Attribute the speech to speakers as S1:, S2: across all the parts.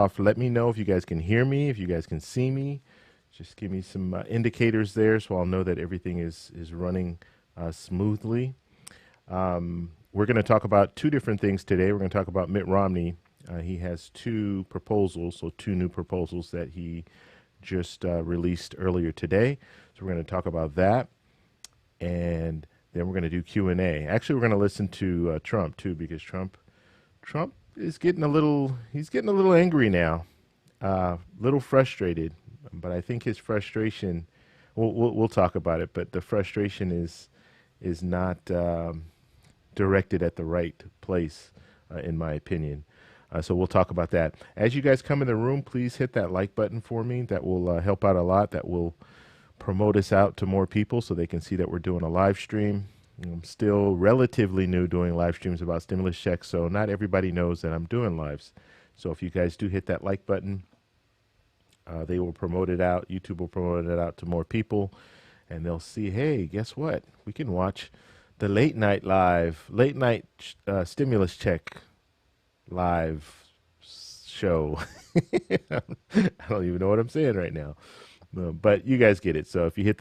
S1: off. Let me know if you guys can hear me, if you guys can see me. Just give me some indicators there so I'll know that everything is running smoothly. We're going to talk about two different things today. We're going to talk about Mitt Romney. He has two proposals, so two new proposals that he just released earlier today. So we're going to talk about that, and then we're going to do Q&A. Actually, we're going to listen to Trump too, because Trump is getting he's getting a little angry now, a little frustrated. But I think his frustration, we'll talk about it. But the frustration is not directed at the right place, in my opinion. So we'll talk about that. As you guys come in the room, please hit that like button for me. That will help out a lot. That will promote us out to more people so they can see that we're doing a live stream. I'm still relatively new doing live streams about stimulus checks, so not everybody knows that I'm doing lives. So if you guys do hit that like button, they will promote it out. YouTube will promote it out to more people, and they'll see, hey, guess what? We can watch the late night stimulus check live show. I don't even know what I'm saying right now, but you guys get it. So if you hit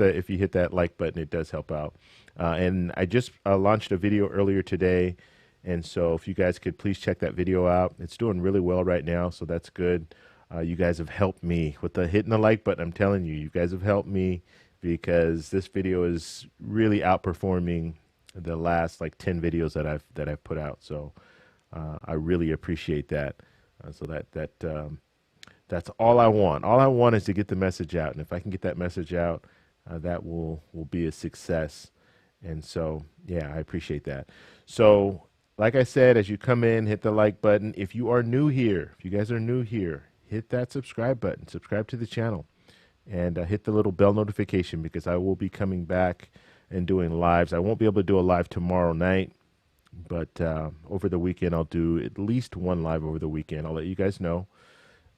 S1: that like button, it does help out. And I just launched a video earlier today, and so if you guys could please check that video out. It's doing really well right now, so that's good. You guys have helped me with hitting the like button. I'm telling you, you guys have helped me because this video is really outperforming the last like 10 videos that I've put out. So I really appreciate that. So that's all I want. All I want is to get the message out, and if I can get that message out, that will be a success. And so, yeah, I appreciate that. So, like I said, as you come in, hit the like button. If you are new here, if you guys are new here, hit that subscribe button, subscribe to the channel, and hit the little bell notification, because I will be coming back and doing lives. I won't be able to do a live tomorrow night, but over the weekend I'll do at least one live over the weekend. I'll let you guys know.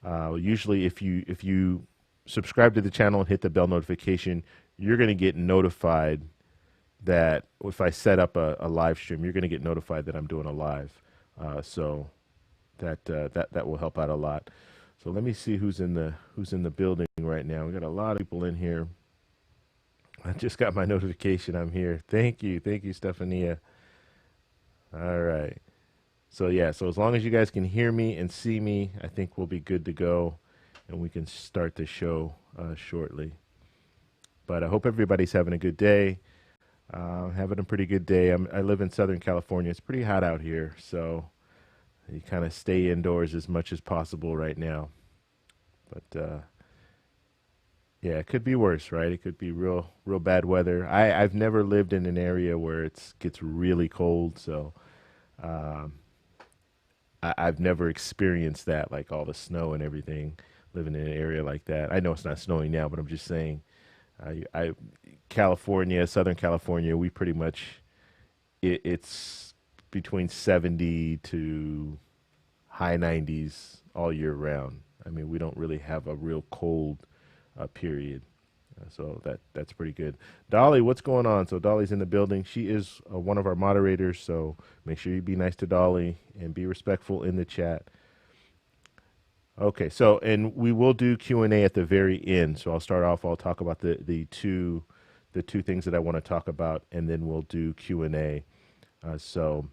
S1: Usually if you subscribe to the channel and hit the bell notification, you're going to get notified that if I set up a live stream, you're going to get notified that I'm doing a live. So that will help out a lot. So let me see who's in the building right now. We got a lot of people in here. I just got my notification. I'm here. Thank you, Stephania. All right. So yeah. So as long as you guys can hear me and see me, I think we'll be good to go, and we can start the show shortly. But I hope everybody's having a good day. Having a pretty good day. I live in Southern California. It's pretty hot out here, so you kind of stay indoors as much as possible right now. But yeah, it could be worse, right? It could be real bad weather. I've never lived in an area where it gets really cold, so I've never experienced that, like all the snow and everything, living in an area like that. I know it's not snowing now, but I'm just saying, California, Southern California, we pretty much, it's between 70 to high 90s all year round. I mean, we don't really have a real cold period. So that's pretty good. Dolly, what's going on? So Dolly's in the building. She is one of our moderators, so make sure you be nice to Dolly and be respectful in the chat. Okay, so, and we will do Q&A at the very end. So I'll start off, I'll talk about the two things that I want to talk about, and then we'll do Q&A. So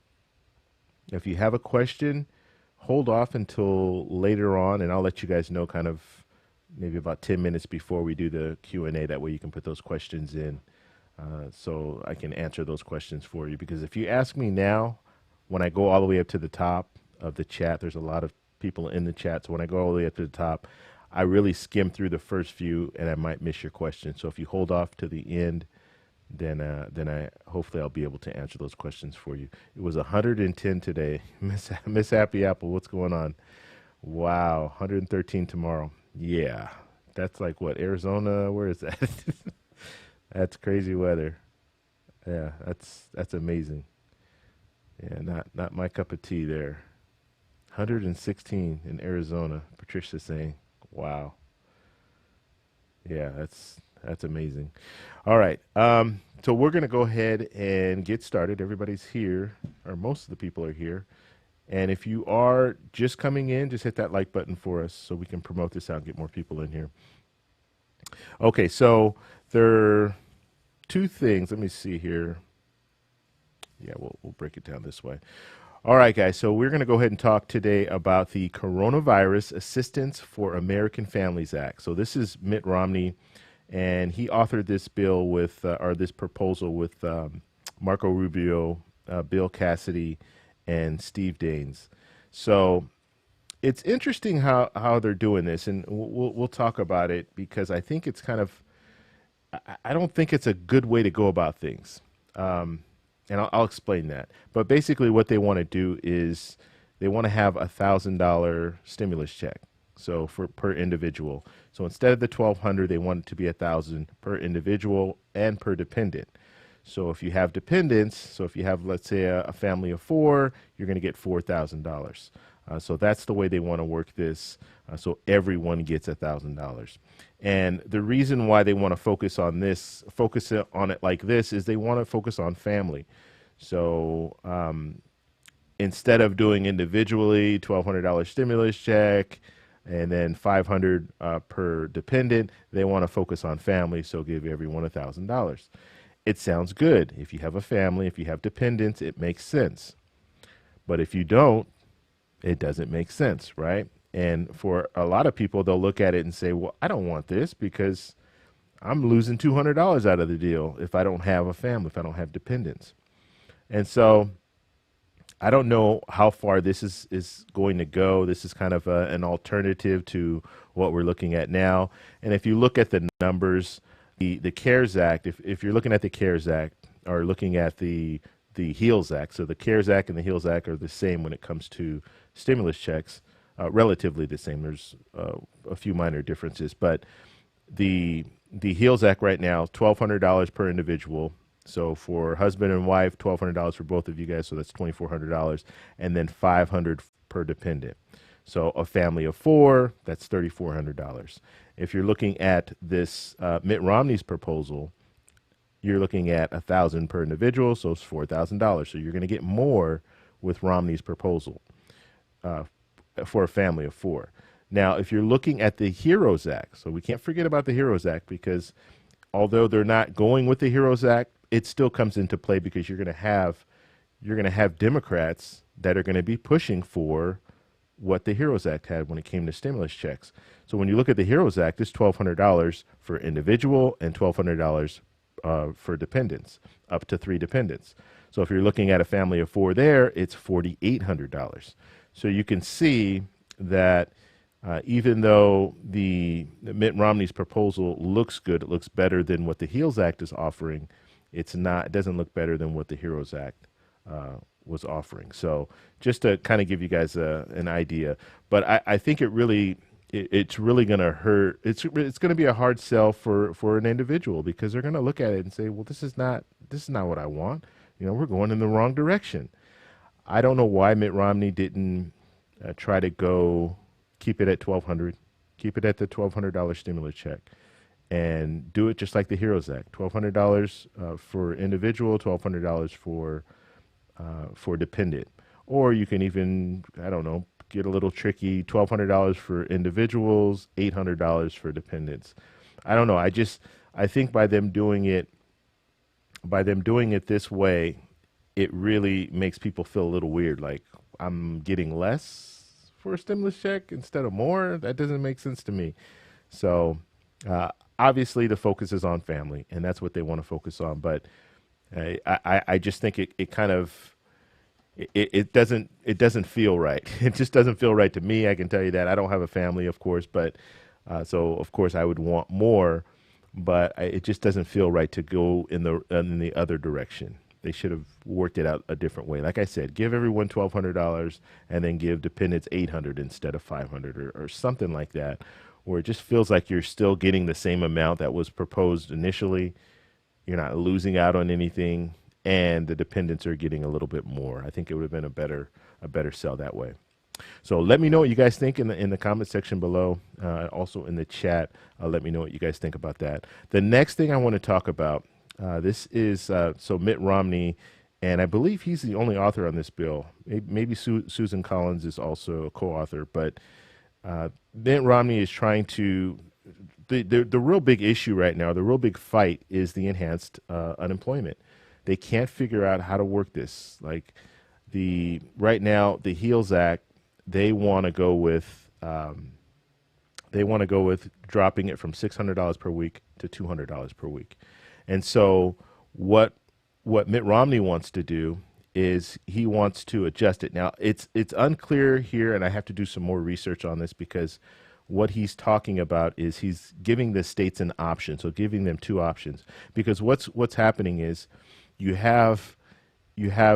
S1: if you have a question, hold off until later on, and I'll let you guys know kind of maybe about 10 minutes before we do the Q&A. That way you can put those questions in, so I can answer those questions for you. Because if you ask me now, when I go all the way up to the top of the chat, there's a lot of people in the chat. So when I go all the way up to the top, I really skim through the first few, and I might miss your question. So if you hold off to the end, then I hopefully I'll be able to answer those questions for you. It was 110 today. Miss Happy Apple, what's going on? Wow, 113 tomorrow. Yeah, that's like what, Arizona? Where is that? That's crazy weather. Yeah, that's amazing. Yeah, not my cup of tea there. 116 in Arizona. Patricia's saying, wow. Yeah, that's amazing. All right. So we're going to go ahead and get started. Everybody's here, or most of the people are here. And if you are just coming in, just hit that like button for us so we can promote this out and get more people in here. Okay, so there are two things. Let me see here. Yeah, we'll break it down this way. All right, guys. So we're going to go ahead and talk today about the Coronavirus Assistance for American Families Act. So this is Mitt Romney, and he authored this bill with, or this proposal with Marco Rubio, Bill Cassidy, and Steve Daines. So it's interesting how they're doing this, and we'll talk about it because I think it's kind of, I don't think it's a good way to go about things. And I'll explain that. But basically what they want to do is they want to have $1,000 stimulus check. So for per individual. So instead of the $1,200, they want it to be $1,000 per individual and per dependent. So if you have dependents, so if you have, let's say, a family of 4, you're going to get $4,000. So that's the way they want to work this. So everyone gets $1,000. And the reason why they want to focus on it like this, is they want to focus on family. So instead of doing individually $1,200 stimulus check and then $500 per dependent, they want to focus on family. So give everyone $1,000. It sounds good. If you have a family, if you have dependents, it makes sense. But if you don't, it doesn't make sense, right? And for a lot of people, they'll look at it and say, well, I don't want this because I'm losing $200 out of the deal if I don't have a family, if I don't have dependents. And so I don't know how far this is going to go. This is kind of an alternative to what we're looking at now. And if you look at the numbers, the CARES Act, if you're looking at the CARES Act or looking at the HEALS Act, so the CARES Act and the HEALS Act are the same when it comes to stimulus checks, relatively the same. There's a few minor differences, but the HEALS Act right now, $1,200 per individual. So for husband and wife, $1,200 for both of you guys, so that's $2,400, and then $500 per dependent. So a family of 4, that's $3,400. If you're looking at this Mitt Romney's proposal, you're looking at $1,000 per individual, so it's $4,000. So you're going to get more with Romney's proposal for a family of 4. Now, if you're looking at the HEROES Act, so we can't forget about the HEROES Act, because although they're not going with the HEROES Act, it still comes into play because you're going to have Democrats that are going to be pushing for what the HEROES Act had when it came to stimulus checks. So when you look at the HEROES Act, it's $1,200 for individual and $1,200 for dependents, up to 3 dependents. So if you're looking at a family of 4 there, it's $4,800. So you can see that even though the Mitt Romney's proposal looks good, it looks better than what the HEALS Act is offering, it doesn't look better than what the HEROES Act was offering. So just to kind of give you guys an idea, but I think it's really going to hurt. It's going to be a hard sell for an individual, because they're going to look at it and say, well, this is not what I want. We're going in the wrong direction. I don't know why Mitt Romney didn't try to keep it at $1,200, keep it at the $1,200 stimulus check, and do it just like the HEROES Act, $1,200 for individual, $1,200 for dependent. Or you can even, I don't know, get a little tricky, $1,200 for individuals, $800 for dependents. I don't know. I think by them doing it this way, it really makes people feel a little weird. Like, I'm getting less for a stimulus check instead of more. That doesn't make sense to me. So obviously the focus is on family, and that's what they want to focus on. But I just think it kind of, it doesn't feel right. It just doesn't feel right to me. I can tell you that. I don't have a family, of course, but so of course I would want more, but it just doesn't feel right to go in the other direction. They should have worked it out a different way. Like I said, give everyone $1,200 and then give dependents $800 instead of $500 or something like that, where it just feels like you're still getting the same amount that was proposed initially. You're not losing out on anything, and the dependents are getting a little bit more. I think it would have been a better sell that way. So let me know what you guys think in the comment section below. Also in the chat, let me know what you guys think about that. The next thing I want to talk about, this is so Mitt Romney and I believe he's the only author on this bill. Maybe Susan Collins is also a co-author, but Mitt Romney is trying to. The real big issue right now, the real big fight, is the enhanced unemployment. They can't figure out how to work this. Like right now, the HEALS Act, they want to go with dropping it from $600 per week to $200 per week. And so what Mitt Romney wants to do is he wants to adjust it. Now, it's unclear here, and I have to do some more research on this, because what he's talking about is he's giving the states an option, so giving them two options. Because what's happening is you have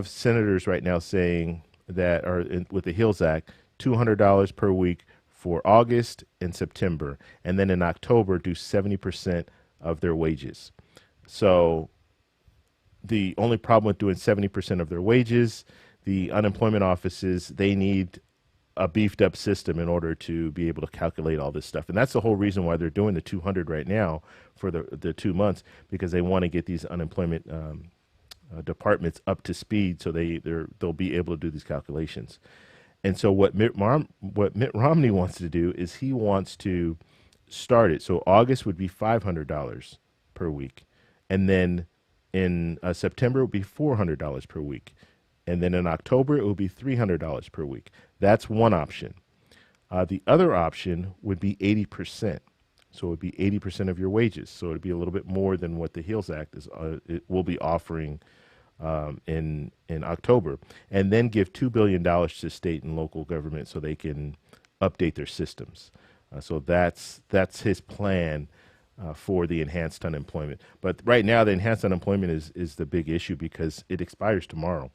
S1: senators right now saying that, with the HEALS Act, $200 per week for August and September, and then in October do 70% of their wages. So the only problem with doing 70% of their wages, the unemployment offices, they need a beefed up system in order to be able to calculate all this stuff. And that's the whole reason why they're doing the 200 right now for the 2 months, because they want to get these unemployment departments up to speed so they'll be able to do these calculations. And so what Mitt Romney wants to do is he wants to start it. So August would be $500 per week. And then in September, it would be $400 per week. And then in October, it would be $300 per week. That's one option. The other option would be 80%. So it would be 80% of your wages. So it would be a little bit more than what the HEALS Act it will be offering in October, and then give $2 billion to state and local government so they can update their systems. So that's his plan for the enhanced unemployment. But right now, the enhanced unemployment is the big issue because it expires tomorrow.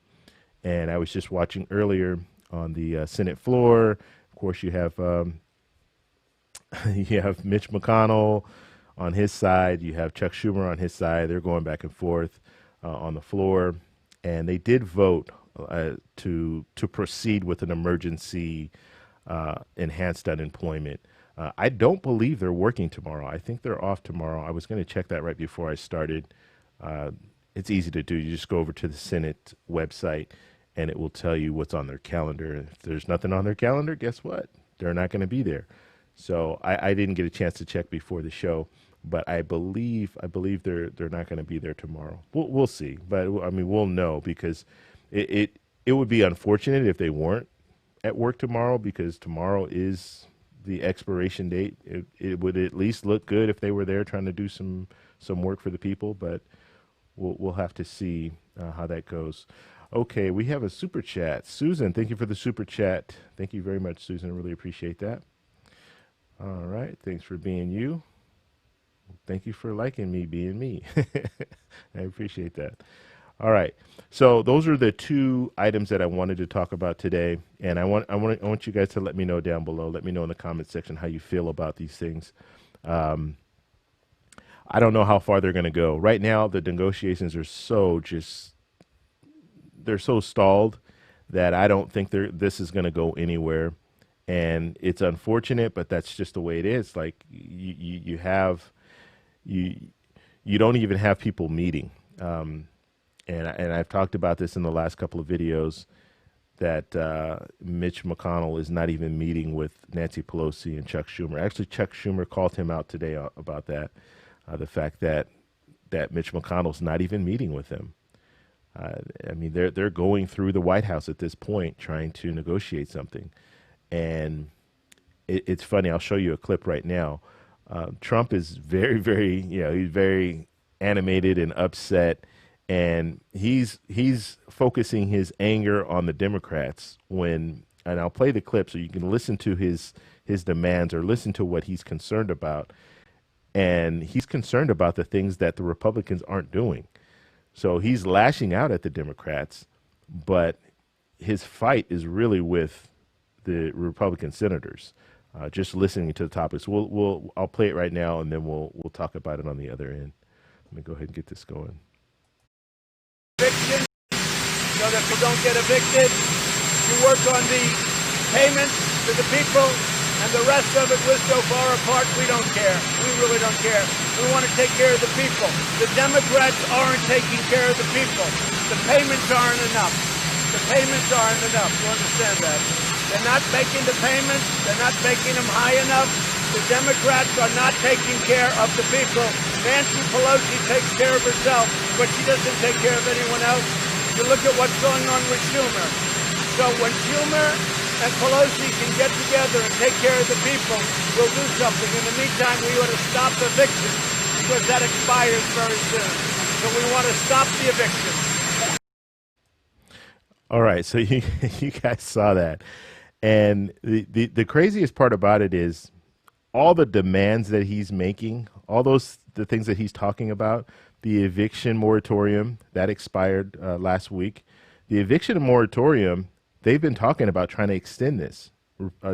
S1: And I was just watching earlier on the Senate floor. Of course, you have Mitch McConnell on his side. You have Chuck Schumer on his side. They're going back and forth on the floor, and they did vote to proceed with an emergency enhanced unemployment. I don't believe they're working tomorrow. I think they're off tomorrow. I was going to check that right before I started. It's easy to do. You just go over to the Senate website, and it will tell you what's on their calendar. If there's nothing on their calendar, guess what? They're not going to be there. So I didn't get a chance to check before the show, but I believe they're not going to be there tomorrow. We'll see, but I mean we'll know, because it would be unfortunate if they weren't at work tomorrow, because tomorrow is the expiration date. It would at least look good if they were there trying to do some work for the people, but we'll have to see how that goes. Okay, we have a super chat. Susan, thank you for the super chat. Thank you very much, Susan. I really appreciate that. All right, thanks for being you. Thank you for liking me being me. I appreciate that. All right, so those are the two items that I wanted to talk about today, and I want you guys to let me know down below. Let me know in the comment section how you feel about these things. I don't know how far they're going to go. Right now, the negotiations are they're so stalled that I don't think this is going to go anywhere. And it's unfortunate, but that's just the way it is. Like you don't even have people meeting. And I've talked about this in the last couple of videos, that Mitch McConnell is not even meeting with Nancy Pelosi and Chuck Schumer. Actually, Chuck Schumer called him out today about that, the fact that Mitch McConnell's not even meeting with him. I mean, they're going through the White House at this point trying to negotiate something. And it's funny. I'll show you a clip right now. Trump is very, very, he's very animated and upset, and he's focusing his anger on the Democrats and I'll play the clip so you can listen to his demands, or listen to what he's concerned about. And he's concerned about the things that the Republicans aren't doing. So he's lashing out at the Democrats, but his fight is really with the Republican senators. Just listening to the topics. I'll play it right now, and then we'll talk about it on the other end. Let me go ahead and get this going.
S2: Eviction, so that we don't get evicted. You work on the payments to the people, and the rest of it, we're so far apart, we don't care. We really don't care. We want to take care of the people. The Democrats aren't taking care of the people. the payments aren't enough. The payments aren't enough. You understand that? They're not making the payments. They're not making them high enough. The Democrats are not taking care of the people. Nancy Pelosi takes care of herself, but she doesn't take care of anyone else. You look at what's going on with Schumer. So when Schumer and Pelosi can get together and take care of the people, we'll do something. In the meantime, we ought to stop eviction because that expires very soon. So we want to stop the eviction.
S1: All right, so you guys saw that. And the craziest part about it is all the demands that he's making, all the things that he's talking about, the eviction moratorium that expired last week, the eviction moratorium, they've been talking about trying to extend this.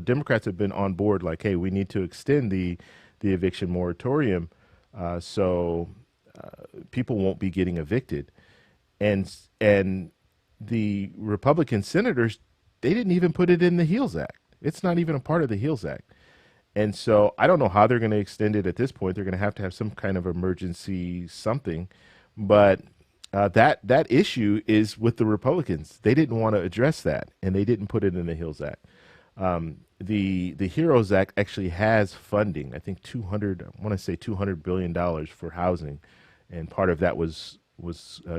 S1: Democrats have been on board like, hey, we need to extend the eviction moratorium so people won't be getting evicted. And the Republican senators, they didn't even put it in the HEALS Act. It's not even a part of the HEALS Act. And so I don't know how they're going to extend it at this point. They're going to have some kind of emergency something. But that issue is with the Republicans. They didn't want to address that, and they didn't put it in the HEALS Act. The HEROES Act actually has funding. I think $200 billion for housing, and part of that was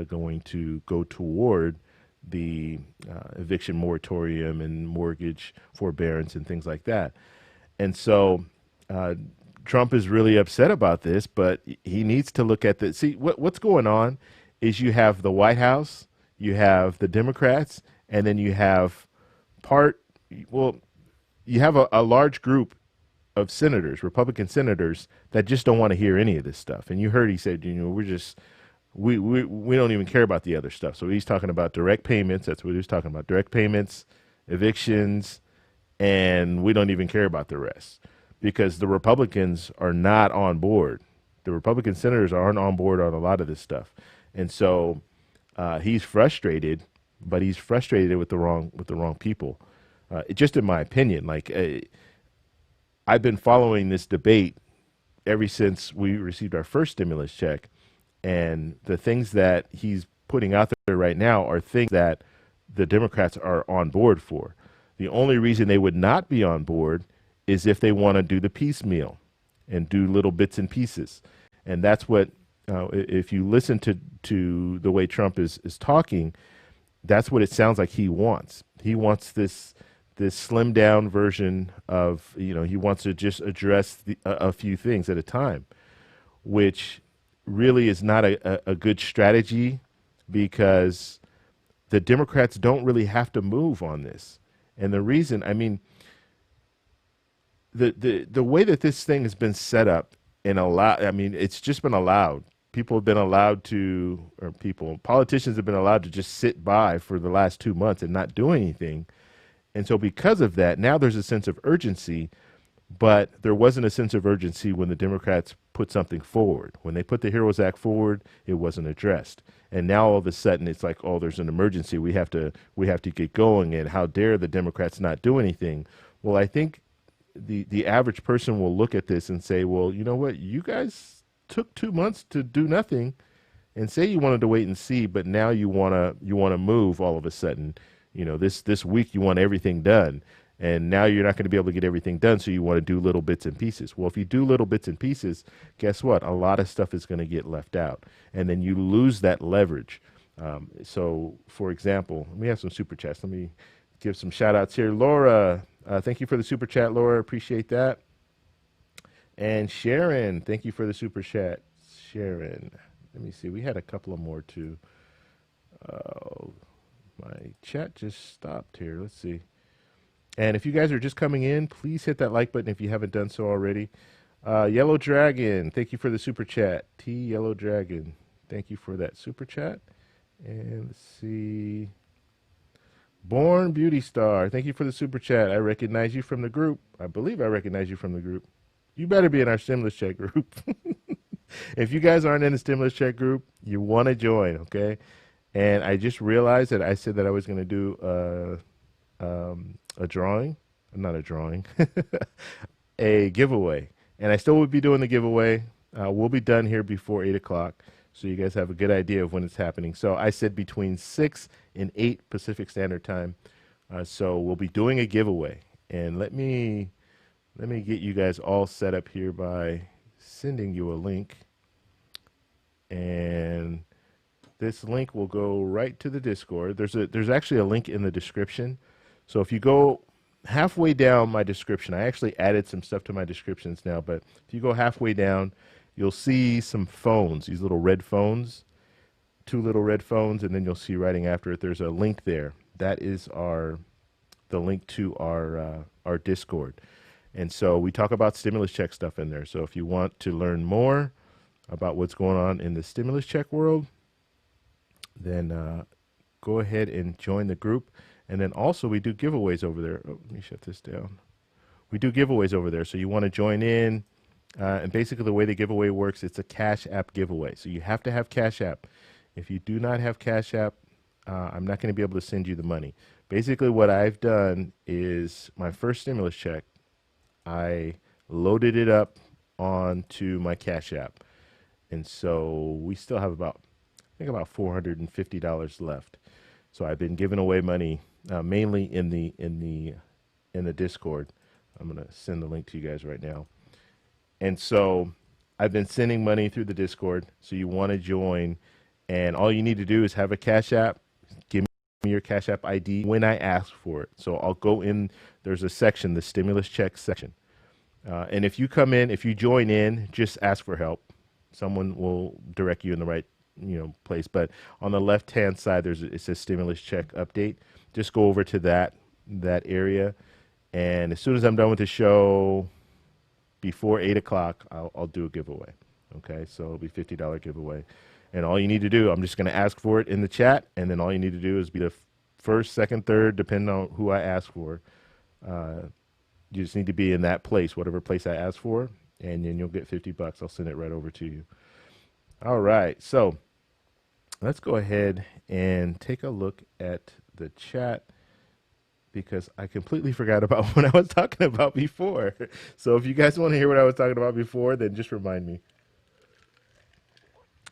S1: going to go toward the eviction moratorium and mortgage forbearance and things like that. And so Trump is really upset about this, but he needs to look at see what's going on is you have the White House, you have the Democrats, and then you have you have a large group of senators, Republican senators, that just don't want to hear any of this stuff. And you heard he said, we don't even care about the other stuff. So he's talking about direct payments. That's what he was talking about. Direct payments, evictions, and we don't even care about the rest because the Republicans are not on board. The Republican senators aren't on board on a lot of this stuff. And so he's frustrated, but he's frustrated with the wrong people. Just in my opinion, I've been following this debate ever since we received our first stimulus check. And the things that he's putting out there right now are things that the Democrats are on board for. The only reason they would not be on board is if they want to do the piecemeal and do little bits and pieces. And that's what, if you listen to the way Trump is talking, that's what it sounds like he wants. He wants this slimmed down version of, he wants to just address a few things at a time, which really is not a good strategy because the Democrats don't really have to move on this. And the reason, the way that this thing has been set up and it's just been allowed. People have been allowed to, politicians have been allowed to just sit by for the last 2 months and not do anything. And so because of that, now there's a sense of urgency, but there wasn't a sense of urgency when the Democrats put something forward. When they put the HEROES Act forward, it wasn't addressed. And now all of a sudden it's like, oh, there's an emergency. We have to get going. And how dare the Democrats not do anything? Well, I think the average person will look at this and say, well, you know what? You guys took 2 months to do nothing and say you wanted to wait and see, but now you want to move all of a sudden. This week you want everything done. And now you're not going to be able to get everything done, so you want to do little bits and pieces. Well, if you do little bits and pieces, guess what? A lot of stuff is going to get left out, and then you lose that leverage. So, for example, we have some super chats. Let me give some shout outs here. Laura, thank you for the super chat, Laura. Appreciate that. And Sharon, thank you for the super chat. Sharon, let me see. We had a couple of more too. My chat just stopped here. Let's see. And if you guys are just coming in, please hit that like button if you haven't done so already. Yellow Dragon, thank you for the super chat. T Yellow Dragon, thank you for that super chat. And let's see. Born Beauty Star, thank you for the super chat. I recognize you from the group. I believe I recognize you from the group. You better be in our stimulus check group. If you guys aren't in the stimulus check group, you want to join, okay? And I just realized that I said that I was going to do a drawing, not a drawing, a giveaway. And I still would be doing the giveaway. We'll be done here before 8 o'clock. so you guys have a good idea of when it's happening. So I said between 6 and 8 Pacific Standard Time. So we'll be doing a giveaway, and let me get you guys all set up here by sending you a link, and this link will go right to the Discord. There's actually a link in the description. So if you go halfway down my description, I actually added some stuff to my descriptions now, but if you go halfway down, you'll see some phones, these little red phones, 2 little red phones, and then you'll see writing after it, there's a link there. That is the link to our Discord. And so we talk about stimulus check stuff in there. So if you want to learn more about what's going on in the stimulus check world, then go ahead and join the group. And then also we do giveaways over there. Oh, let me shut this down. We do giveaways over there. So you want to join in. And basically the way the giveaway works, it's a Cash App giveaway. So you have to have Cash App. If you do not have Cash App, I'm not going to be able to send you the money. Basically what I've done is my first stimulus check, I loaded it up onto my Cash App. And so we still have about $450 left. So I've been giving away money mainly in the Discord. I'm going to send the link to you guys right now. And so I've been sending money through the Discord. So you want to join, and all you need to do is have a Cash App. Give me your Cash App ID when I ask for it. So I'll go in. There's a section, the stimulus check section. And if you come in, if you join in, just ask for help. Someone will direct you in the right place. But on the left-hand side, it says stimulus check update. Just go over to that area, and as soon as I'm done with the show, before 8 o'clock, I'll do a giveaway. Okay, so it'll be $50 giveaway, and all you need to do, I'm just going to ask for it in the chat, and then all you need to do is be the first, second, third, depending on who I ask for. You just need to be in that place, whatever place I ask for, and then you'll get $50. I'll send it right over to you. All right, so let's go ahead and take a look at the chat, because I completely forgot about what I was talking about before. So if you guys want to hear what I was talking about before, then just remind me.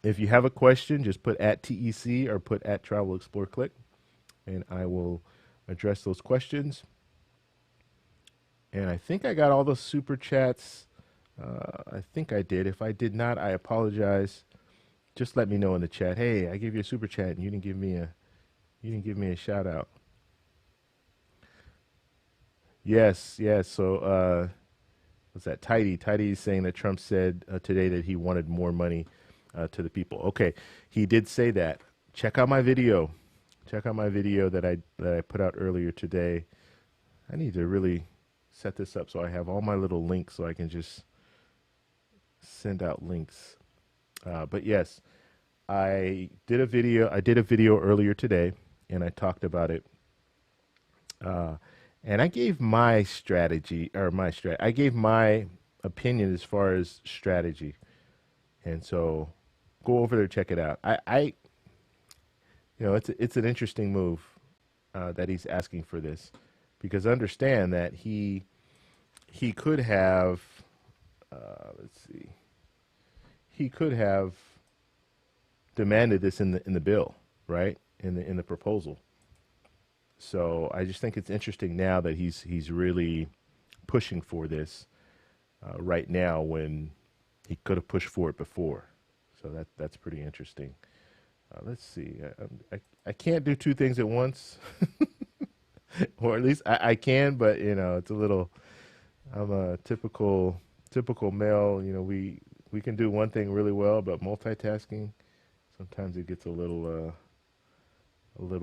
S1: If you have a question, just put @TEC or put @Travel Explore Click, and I will address those questions. And I think I got all the super chats. I think I did. If I did not, I apologize. Just let me know in the chat. Hey, I gave you a super chat and you didn't give me a shout out. Yes. So what's that? Tidy is saying that Trump said today that he wanted more money to the people. Okay, he did say that. Check out my video. Check out my video that I put out earlier today. I need to really set this up so I have all my little links so I can just send out links. But yes, I did a video earlier today, and I talked about it. And I gave my strategy, I gave my opinion as far as strategy. And so go over there, check it out. It's an interesting move that he's asking for this, because understand that he could have, he could have demanded this in the bill, right? In the proposal. So I just think it's interesting now that he's really pushing for this right now when he could have pushed for it before. So that's pretty interesting. Let's see. I can't do 2 things at once, or at least I can, but it's a little. I'm a typical male. We can do one thing really well, but multitasking, sometimes it gets a little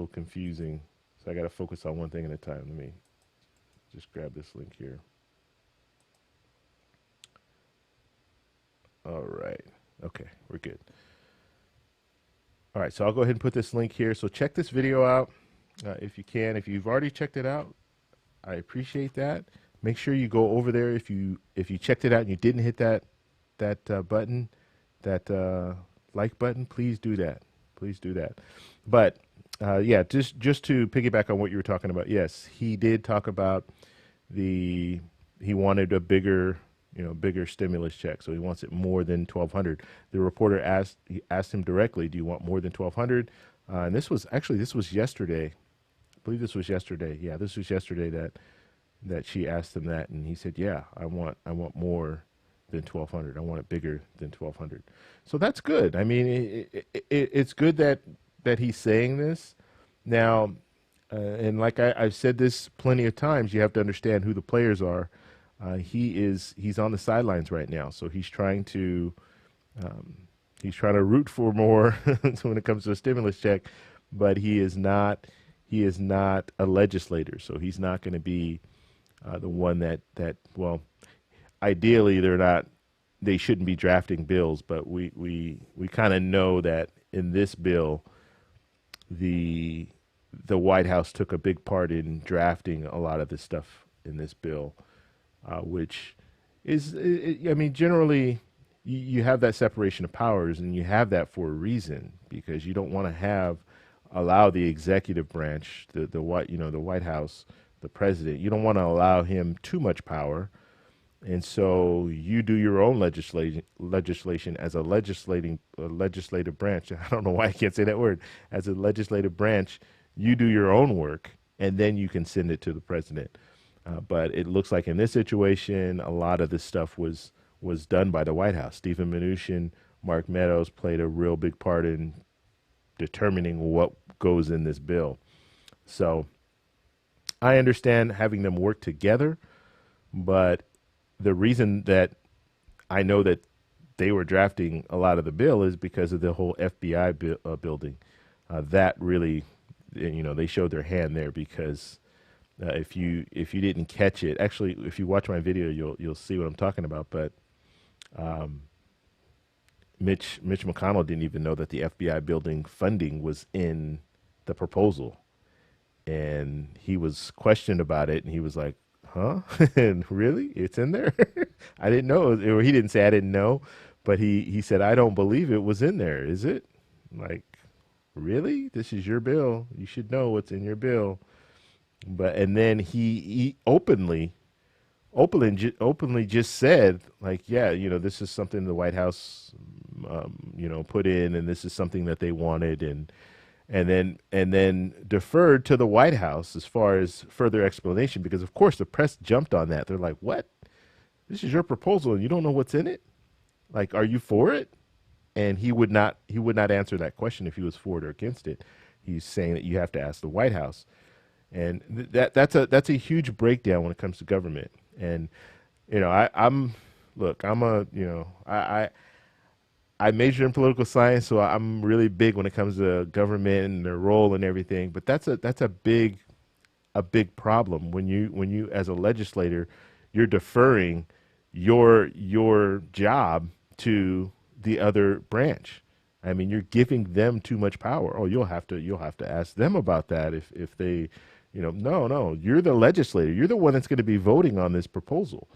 S1: confusing. So I got to focus on one thing at a time. Let me just grab this link here. All right. Okay, we're good. All right, so I'll go ahead and put this link here. So check this video out if you can. If you've already checked it out, I appreciate that. Make sure you go over there if you checked it out and you didn't hit that button, that like button. Please do that. Please do that. But yeah, just to piggyback on what you were talking about. Yes, he did talk about he wanted a bigger bigger stimulus check. So he wants it more than 1,200. The reporter asked him directly, "Do you want more than 1,200?" And this was yesterday. I believe this was yesterday. Yeah, this was yesterday that she asked him that, and he said, "Yeah, I want more than 1,200. I want it bigger than 1,200." So that's good. I mean, it's good that he's saying this now. And like I've said this plenty of times, you have to understand who the players are. He's on the sidelines right now, so he's trying to root for more when it comes to a stimulus check, but he is not a legislator, so he's not going to be the one that well, ideally they shouldn't be drafting bills, but we kind of know that in this bill the White House took a big part in drafting a lot of this stuff in this bill, which is, I mean, generally you have that separation of powers, and you have that for a reason, because you don't want to allow the executive branch, the White House, the president, you don't want to allow him too much power. And so you do your own legislation as a legislative branch. I don't know why I can't say that word. As a legislative branch, you do your own work, and then you can send it to the president. But it looks like in this situation, a lot of this stuff was done by the White House. Stephen Mnuchin, Mark Meadows played a real big part in determining what goes in this bill. So I understand having them work together, but the reason that I know that they were drafting a lot of the bill is because of the whole FBI building. That really, they showed their hand there, because if you didn't catch it, actually, if you watch my video, you'll see what I'm talking about. But Mitch McConnell didn't even know that the FBI building funding was in the proposal, and he was questioned about it, and he was like, "Huh? And really, it's in there?" I didn't know, or he didn't say I didn't know, but he said, "I don't believe it was in there. Is it?" Like, really? This is your bill. You should know what's in your bill. And then he openly just said, like, yeah, this is something the White House, put in, and this is something that they wanted, and then deferred to the White House as far as further explanation, because of course the press jumped on that. They're like, "What? This is your proposal, and you don't know what's in it? Like, are you for it?" And he would not answer that question if he was for it or against it. He's saying that you have to ask the White House, and that's a huge breakdown when it comes to government. And I majored in political science, so I'm really big when it comes to government and their role and everything. But that's a big problem when you as a legislator, you're deferring your job to the other branch. I mean, you're giving them too much power. Oh, you'll have to ask them about that if they, no, you're the legislator. You're the one that's going to be voting on this proposal.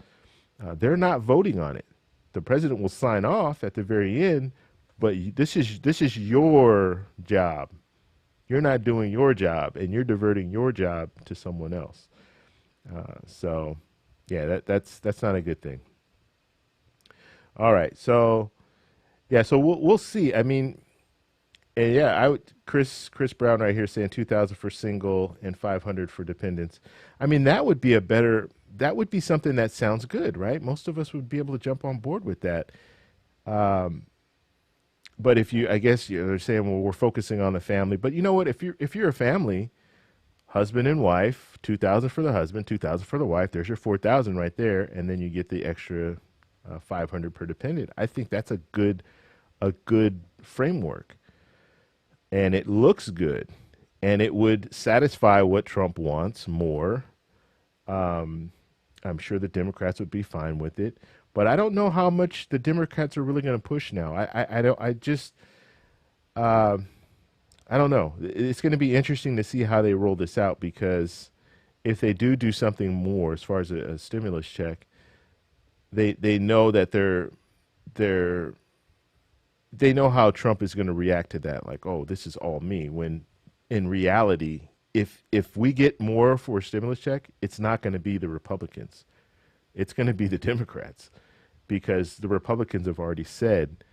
S1: They're not voting on it. The president will sign off at the very end, but this is your job. You're not doing your job, and you're diverting your job to someone else. So, yeah, that's not a good thing. All right, so yeah, so we'll see. I mean, and yeah, Chris Brown right here saying 2,000 for single and 500 for dependents. I mean, that would be something that sounds good, right? Most of us would be able to jump on board with that. But I guess they're saying, well, we're focusing on the family. But you know what? If you're a family, husband and wife, 2,000 for the husband, 2,000 for the wife. There's your 4,000 right there, and then you get the extra 500 per dependent. I think that's a good framework, and it looks good, and it would satisfy what Trump wants more. I'm sure the Democrats would be fine with it, but I don't know how much the Democrats are really going to push now. I don't know. It's going to be interesting to see how they roll this out, because if they do something more as far as a stimulus check, they know that they know how Trump is going to react to that. Like, oh, this is all me. When in reality, if we get more for a stimulus check, it's not going to be the Republicans. It's going to be the Democrats. because the Republicans have already said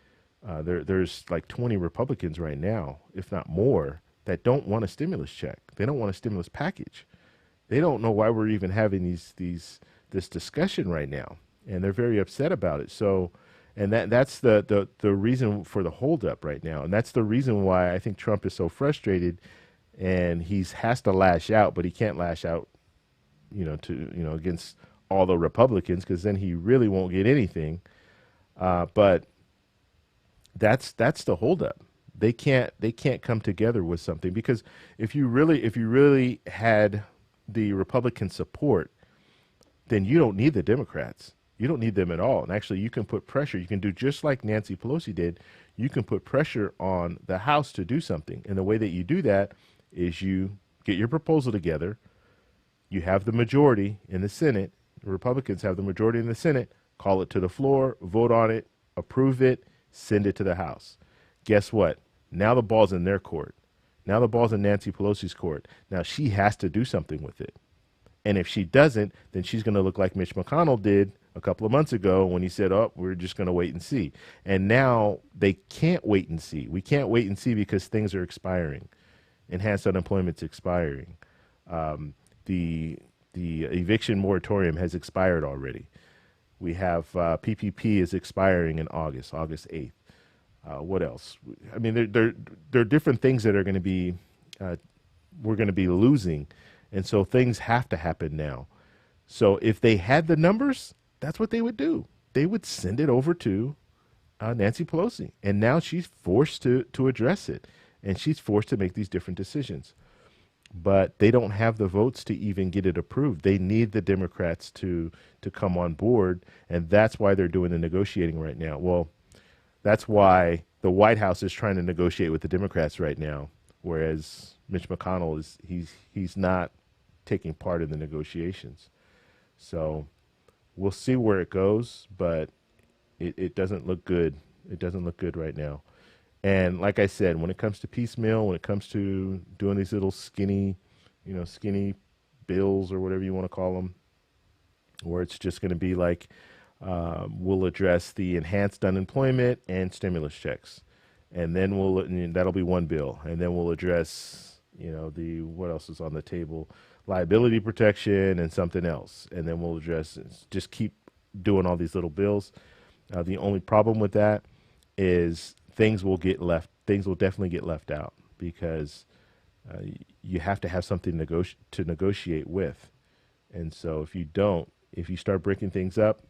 S1: there's like 20 Republicans right now, if not more, that don't want a stimulus check. They don't want a stimulus package. They don't know why we're even having this discussion right now, and they're very upset about it. So, and that's the reason for the holdup right now, and that's the reason why I think Trump is so frustrated, and has to lash out, but he can't lash out, against all the Republicans, because then he really won't get anything. But that's the holdup. They can't come together with something, because if you really had the Republican support, then you don't need the Democrats. You don't need them at all. And actually, you can put pressure. You can do just like Nancy Pelosi did. You can put pressure on the House to do something. And the way that you do that is you get your proposal together. You have the majority in the Senate. The Republicans have the majority in the Senate. Call it to the floor, vote on it, approve it, send it to the House. Guess what? Now the ball's in their court. Now the ball's in Nancy Pelosi's court. Now she has to do something with it. And if she doesn't, then she's going to look like Mitch McConnell did a couple of months ago when he said, oh, we're just going to wait and see. And now they can't wait and see. We can't wait and see because things are expiring. Enhanced unemployment's expiring. The eviction moratorium has expired already. We have PPP is expiring in August 8th. What else? I mean, there are different things that are going to be, we're going to be losing. And so things have to happen now. So if they had the numbers, that's what they would do. They would send it over to Nancy Pelosi. And now she's forced to address it. And she's forced to make these different decisions. But they don't have the votes to even get it approved. They need the Democrats to come on board. And that's why they're doing the negotiating right now. Well, that's why the White House is trying to negotiate with the Democrats right now, whereas Mitch McConnell he's not taking part in the negotiations. So we'll see where it goes, but it doesn't look good. It doesn't look good right now. And like I said, when it comes to piecemeal, when it comes to doing these little skinny bills or whatever you want to call them, where it's just going to be like, we'll address the enhanced unemployment and stimulus checks, and then that'll be one bill, and then we'll address what else is on the table, liability protection and something else, and then we'll address, just keep doing all these little bills. The only problem with that is things will definitely get left out, because you have to have something to negotiate with, and so if you start breaking things up,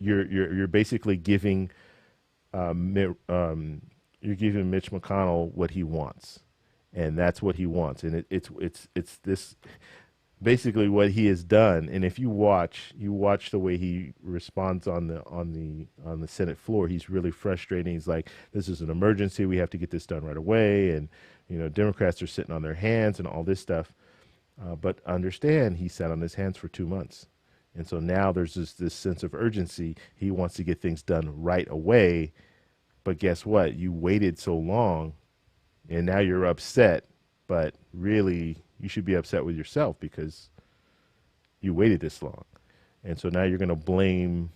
S1: you're basically giving Mitch McConnell what he wants, and that's what he wants, and it's this basically what he has done. And if you watch the way he responds on the Senate floor, he's really frustrating. He's like, this is an emergency, we have to get this done right away, and Democrats are sitting on their hands and all this stuff. But understand, he sat on his hands for 2 months. And so now there's this sense of urgency. He wants to get things done right away. But guess what? You waited so long, and now you're upset. But really, you should be upset with yourself because you waited this long. And so now you're going to blame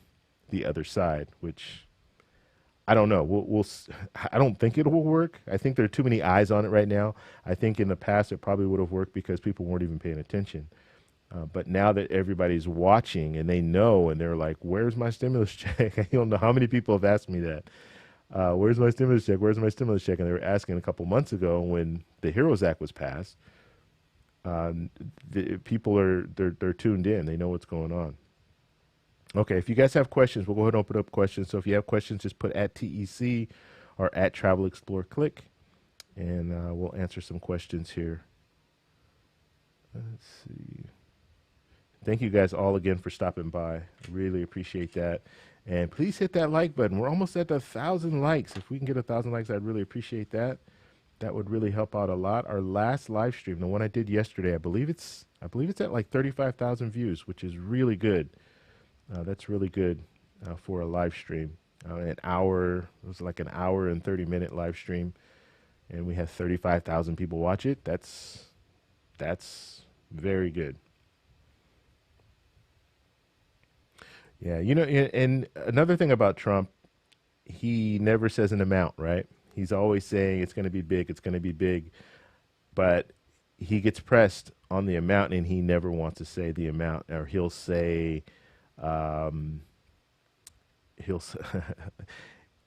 S1: the other side, which I don't know. I don't think it will work. I think there are too many eyes on it right now. I think in the past it probably would have worked because people weren't even paying attention. But now that everybody's watching and they know, and they're like, where's my stimulus check? I don't know how many people have asked me that. Where's my stimulus check? Where's my stimulus check? And they were asking a couple months ago when the HEROES Act was passed. People they're tuned in. They know what's going on. Okay, if you guys have questions, we'll go ahead and open up questions. So if you have questions, just put @TEC or @TravelExploreClick, and we'll answer some questions here. Let's see. Thank you guys all again for stopping by. I really appreciate that. And please hit that like button. We're almost at 1,000 likes. If we can get 1,000 likes, I'd really appreciate that. That would really help out a lot. Our last live stream, the one I did yesterday, I believe it's at like 35,000 views, which is really good. That's really good for a live stream. It was like an hour and 30-minute live stream, and we had 35,000 people watch it. That's very good. Yeah, and another thing about Trump, he never says an amount, right? He's always saying it's going to be big, it's going to be big, but he gets pressed on the amount and he never wants to say the amount, or he'll say, um, he'll, s-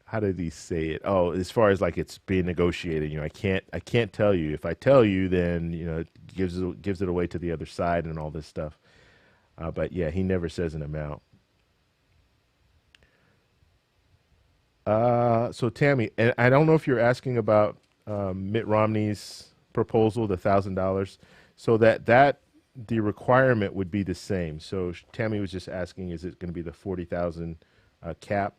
S1: how did he say it? Oh, as far as like it's being negotiated, I can't tell you. If I tell you, then, it gives it away to the other side and all this stuff. But yeah, he never says an amount. So Tammy, and I don't know if you're asking about Mitt Romney's proposal, the $1,000. So that the requirement would be the same. So Tammy was just asking, is it going to be the 40,000 cap?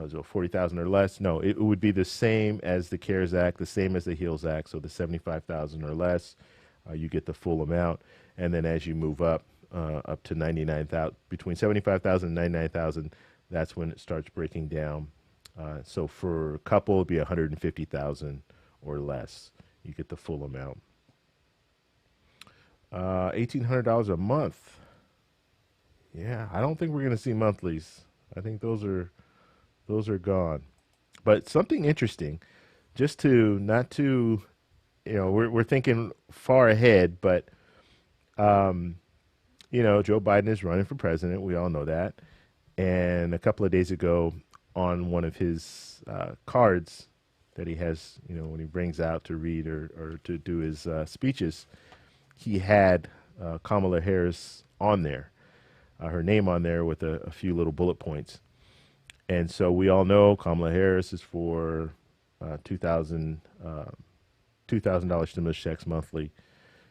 S1: So 40,000 or less? No, it would be the same as the CARES Act, the same as the HEALS Act. So the 75,000 or less, you get the full amount, and then as you move up to 99,000, between 75,000 and 99,000, that's when it starts breaking down. So for a couple, it'd be 150,000 or less. You get the full amount. $1,800 a month. Yeah, I don't think we're going to see monthlies. I think those are gone. But something interesting, just to not to, we're thinking far ahead, but um, Joe Biden is running for president. We all know that. And a couple of days ago, on one of his cards that he has, when he brings out to read or to do his speeches, he had Kamala Harris on there, her name on there with a few little bullet points. And so we all know Kamala Harris is for $2,000 stimulus checks monthly.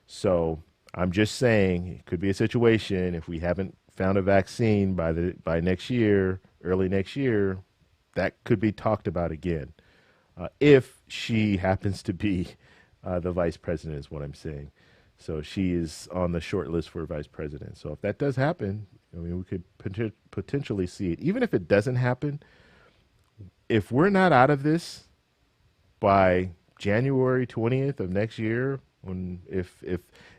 S1: So I'm just saying it could be a situation if we haven't found a vaccine by next year, early next year, that could be talked about again. If she happens to be the vice president, is what I'm saying. So she is on the short list for vice president. So if that does happen, I mean, we could potentially see it. Even if it doesn't happen, if we're not out of this by January 20th of next year, when if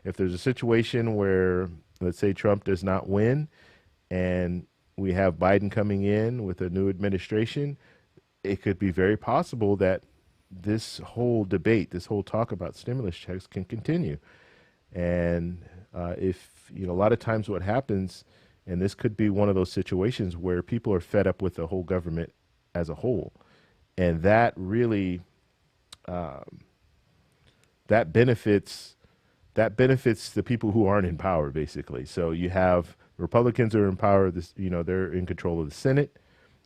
S1: there's a situation where, let's say, Trump does not win and we have Biden coming in with a new administration, it could be very possible that this whole debate, this whole talk about stimulus checks can continue. And if, a lot of times what happens, and this could be one of those situations where people are fed up with the whole government as a whole. And that really, that benefits the people who aren't in power, basically. So you have Republicans are in power. They're in control of the Senate.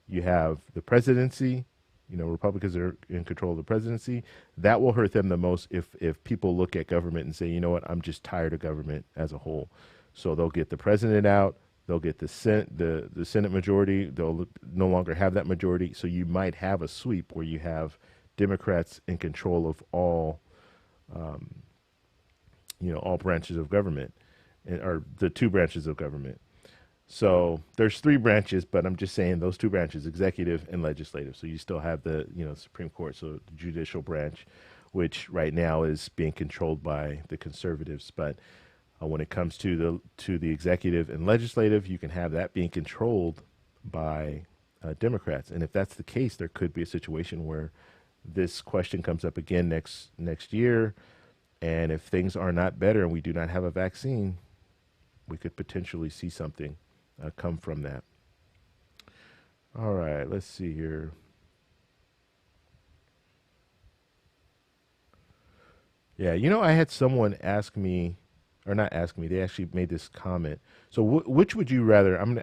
S1: You have the presidency. Republicans are in control of the presidency. That will hurt them the most if people look at government and say, you know what, I'm just tired of government as a whole. So they'll get the president out. They'll get the Senate majority. They'll no longer have that majority. So you might have a sweep where you have Democrats in control of all branches of government, or the two branches of government. So there's three branches, but I'm just saying those two branches, executive and legislative. So you still have the Supreme Court, so the judicial branch, which right now is being controlled by the conservatives. But when it comes to the executive and legislative, you can have that being controlled by Democrats. And if that's the case, there could be a situation where this question comes up again next year, and if things are not better and we do not have a vaccine, we could potentially see something come from that. All right, let's see here. Yeah, I had someone ask me, or not ask me, they actually made this comment. So which would you rather? I'm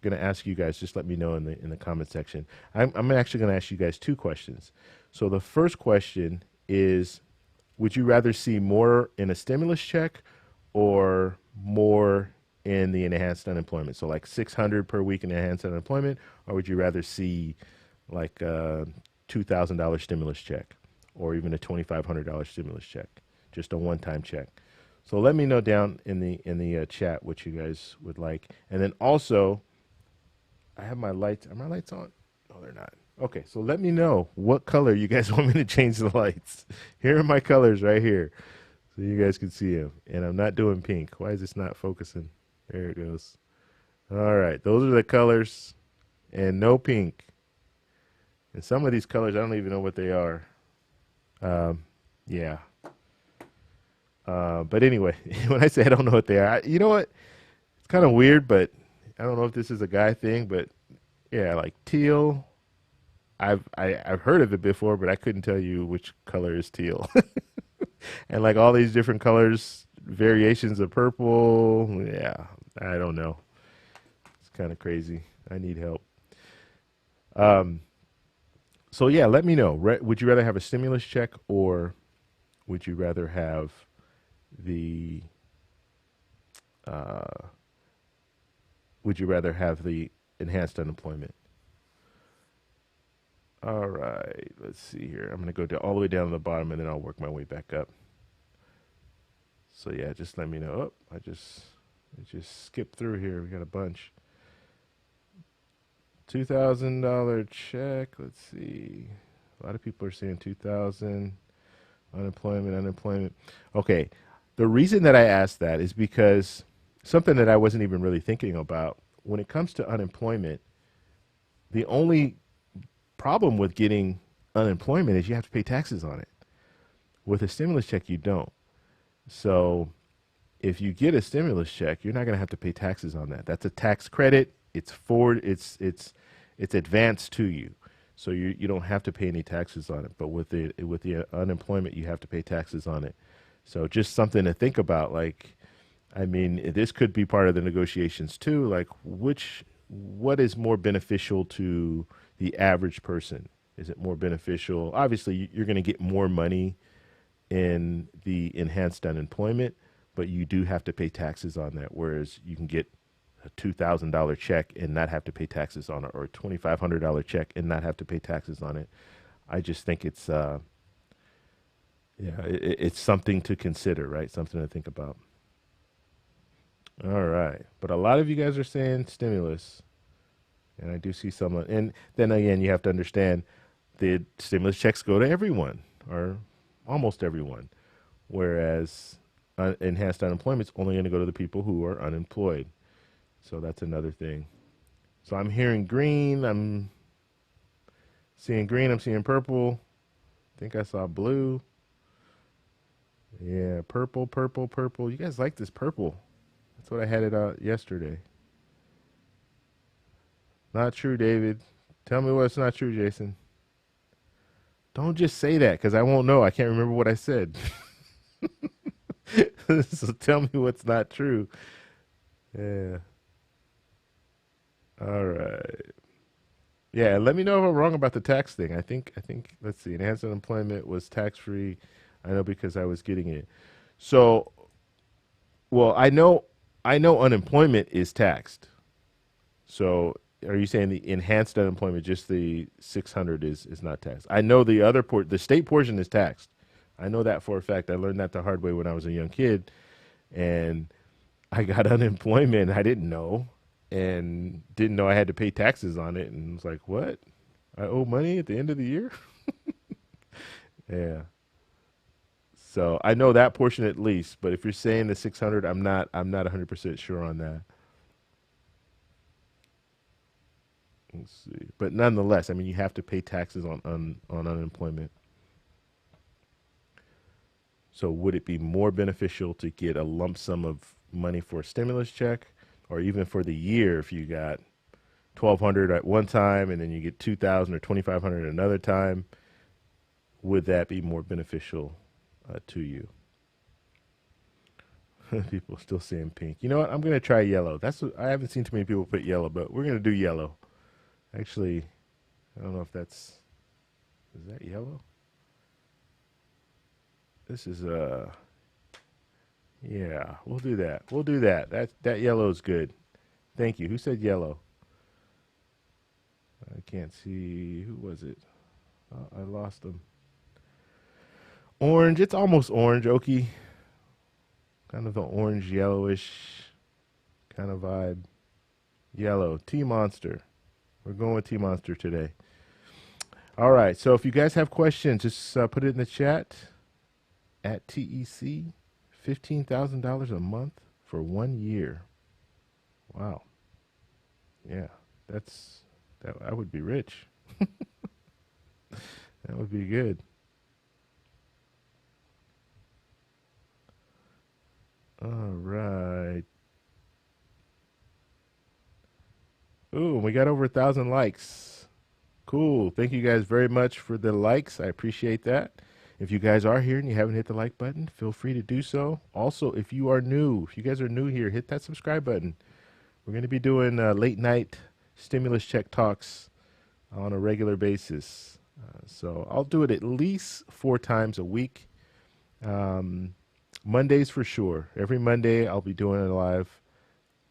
S1: gonna ask you guys. Just let me know in the comment section. I'm actually gonna ask you guys two questions. So the first question is, would you rather see more in a stimulus check or more in the enhanced unemployment? So like 600 per week in enhanced unemployment, or would you rather see like a $2,000 stimulus check or even a $2,500 stimulus check, just a one-time check? So let me know down in the chat what you guys would like. And then also, I have my lights. Are my lights on? No, they're not. Okay, so let me know what color you guys want me to change the lights. Here are my colors right here, so you guys can see them. And I'm not doing pink. Why is this not focusing? There it goes. All right, those are the colors, and no pink. And some of these colors, I don't even know what they are. Um, yeah. But anyway, when I say I don't know what they are, you know what? It's kind of weird, but I don't know if this is a guy thing, but yeah, like teal. I've heard of it before, but I couldn't tell you which color is teal. And like all these different colors, variations of purple. Yeah, I don't know. It's kind of crazy. I need help. Um, so yeah, let me know. Would you rather have a stimulus check or would you rather have the uh, would you rather have the enhanced unemployment? All right, let's see here. I'm going to go all the way down to the bottom and then I'll work my way back up. So yeah, just let me know. Oh, I just skipped through here. We got a bunch. $2,000 check. Let's see. A lot of people are saying 2,000. Unemployment. Okay. The reason that I asked that is because something that I wasn't even really thinking about when it comes to unemployment, the only problem with getting unemployment is you have to pay taxes on it. With a stimulus check, you don't. So if you get a stimulus check, you're not going to have to pay taxes on that. That's a tax credit. It's advanced to you. So you don't have to pay any taxes on it. But with the unemployment, you have to pay taxes on it. So just something to think about. Like, I mean, this could be part of the negotiations too. Like, what is more beneficial to the average person? Is it more beneficial? Obviously, you're going to get more money in the enhanced unemployment, but you do have to pay taxes on that. Whereas you can get a $2,000 check and not have to pay taxes on it, or a $2,500 check and not have to pay taxes on it. I just think it's something to consider, right? Something to think about. All right, but a lot of you guys are saying stimulus, and I do see someone. And then again, you have to understand the stimulus checks go to everyone, or almost everyone, whereas enhanced unemployment is only going to go to the people who are unemployed. So that's another thing. So I'm hearing green. I'm seeing green. I'm seeing purple. I think I saw blue. Yeah, purple, purple, purple. You guys like this purple? That's what I had it out yesterday. Not true, David. Tell me what's not true, Jason. Don't just say that because I won't know. I can't remember what I said. So tell me what's not true. Yeah. All right. Yeah, let me know if I'm wrong about the tax thing. I think let's see. Enhanced unemployment was tax free. I know because I was getting it. So, well, I know unemployment is taxed. So, are you saying the enhanced unemployment, just the 600 is not taxed? I know the other the state portion is taxed. I know that for a fact. I learned that the hard way when I was a young kid, and I got unemployment. I didn't know, and didn't know I had to pay taxes on it, and was like, "What? I owe money at the end of the year?" Yeah. So I know that portion at least. But if you're saying the 600, I'm not 100% sure on that. Let's see. But nonetheless, I mean, you have to pay taxes on unemployment. So would it be more beneficial to get a lump sum of money for a stimulus check, or even for the year if you got 1,200 at one time and then you get 2,000 or 2,500 another time? Would that be more beneficial to you? People still saying pink. You know what? I'm gonna try yellow. I haven't seen too many people put yellow, but we're gonna do yellow. Actually, I don't know if is that yellow? This is yeah, we'll do that. We'll do that. That yellow is good. Thank you. Who said yellow? I can't see. Who was it? I lost them. Orange. It's almost orange, Okie. Kind of an orange yellowish kind of vibe. Yellow. T Monster. We're going with T Monster today. All right. So if you guys have questions, just put it in the chat at TEC. $15,000 a month for 1 year. Wow. Yeah, that's that. I would be rich. That would be good. All right. Ooh, we got over 1,000 likes. Cool. Thank you guys very much for the likes. I appreciate that. If you guys are here and you haven't hit the like button, feel free to do so. Also, if you are new, if you guys are new here, hit that subscribe button. We're going to be doing late night stimulus check talks on a regular basis. So I'll do it at least 4 times a week. Um, Mondays for sure. Every Monday I'll be doing it live.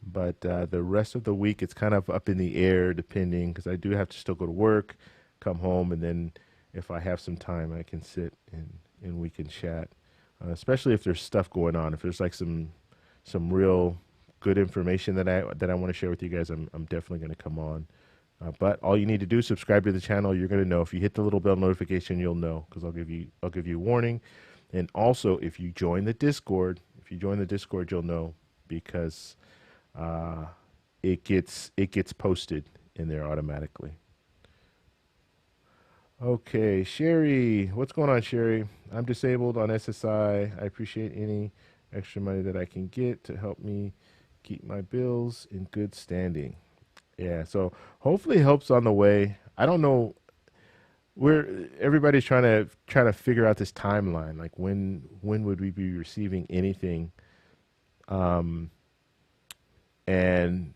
S1: But the rest of the week, it's kind of up in the air, depending, because I do have to still go to work, come home, and then if I have some time, I can sit and we can chat. Especially if there's stuff going on. If there's like some real good information that I want to share with you guys, I'm definitely going to come on. But all you need to do is subscribe to the channel. You're going to know. If you hit the little bell notification, you'll know, because I'll give you a warning. And also, if you join the Discord, you'll know, because uh, it gets posted in there automatically. Okay, Sherry, what's going on, Sherry? I'm disabled on SSI. I appreciate any extra money that I can get to help me keep my bills in good standing. Yeah, so hopefully help's on the way. I don't know. We're everybody's trying to figure out this timeline. Like when would we be receiving anything? Um, and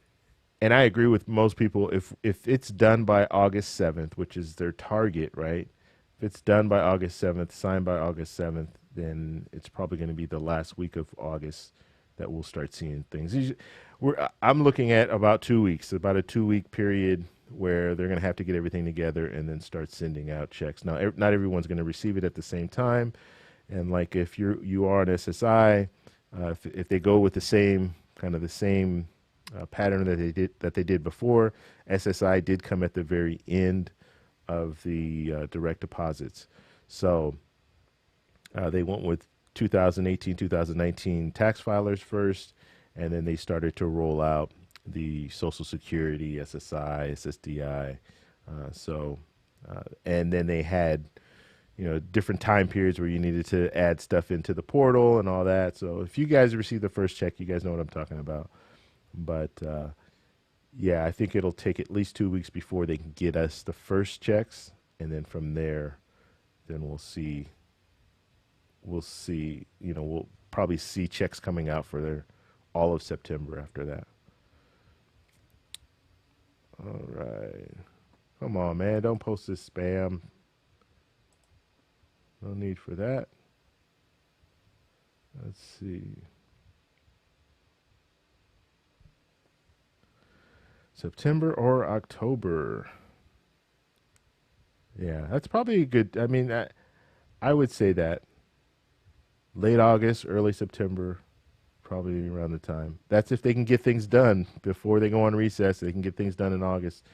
S1: and I agree with most people. If it's done by August 7th, which is their target, right? If it's done by August 7th, signed by August 7th, then it's probably going to be the last week of August that we'll start seeing things. I'm looking at about 2 weeks, about a 2 week period where they're going to have to get everything together and then start sending out checks. Now, not everyone's going to receive it at the same time, and like if you are an SSI, if they go with the same pattern that they did before, SSI did come at the very end of the direct deposits. So they went with 2018, 2019 tax filers first, and then they started to roll out the Social Security, SSI, SSDI. And then they had, different time periods where you needed to add stuff into the portal and all that. So if you guys receive the first check, you guys know what I'm talking about. But yeah, I think it'll take at least 2 weeks before they can get us the first checks, and then from there, then we'll see. We'll see. We'll probably see checks coming out for all of September after that. All right. Come on, man. Don't post this spam. No need for that. Let's see. September or October. Yeah, that's probably a good. I mean, I would say that late August, early September, probably around the time. That's if they can get things done before they go on recess. They can get things done in August.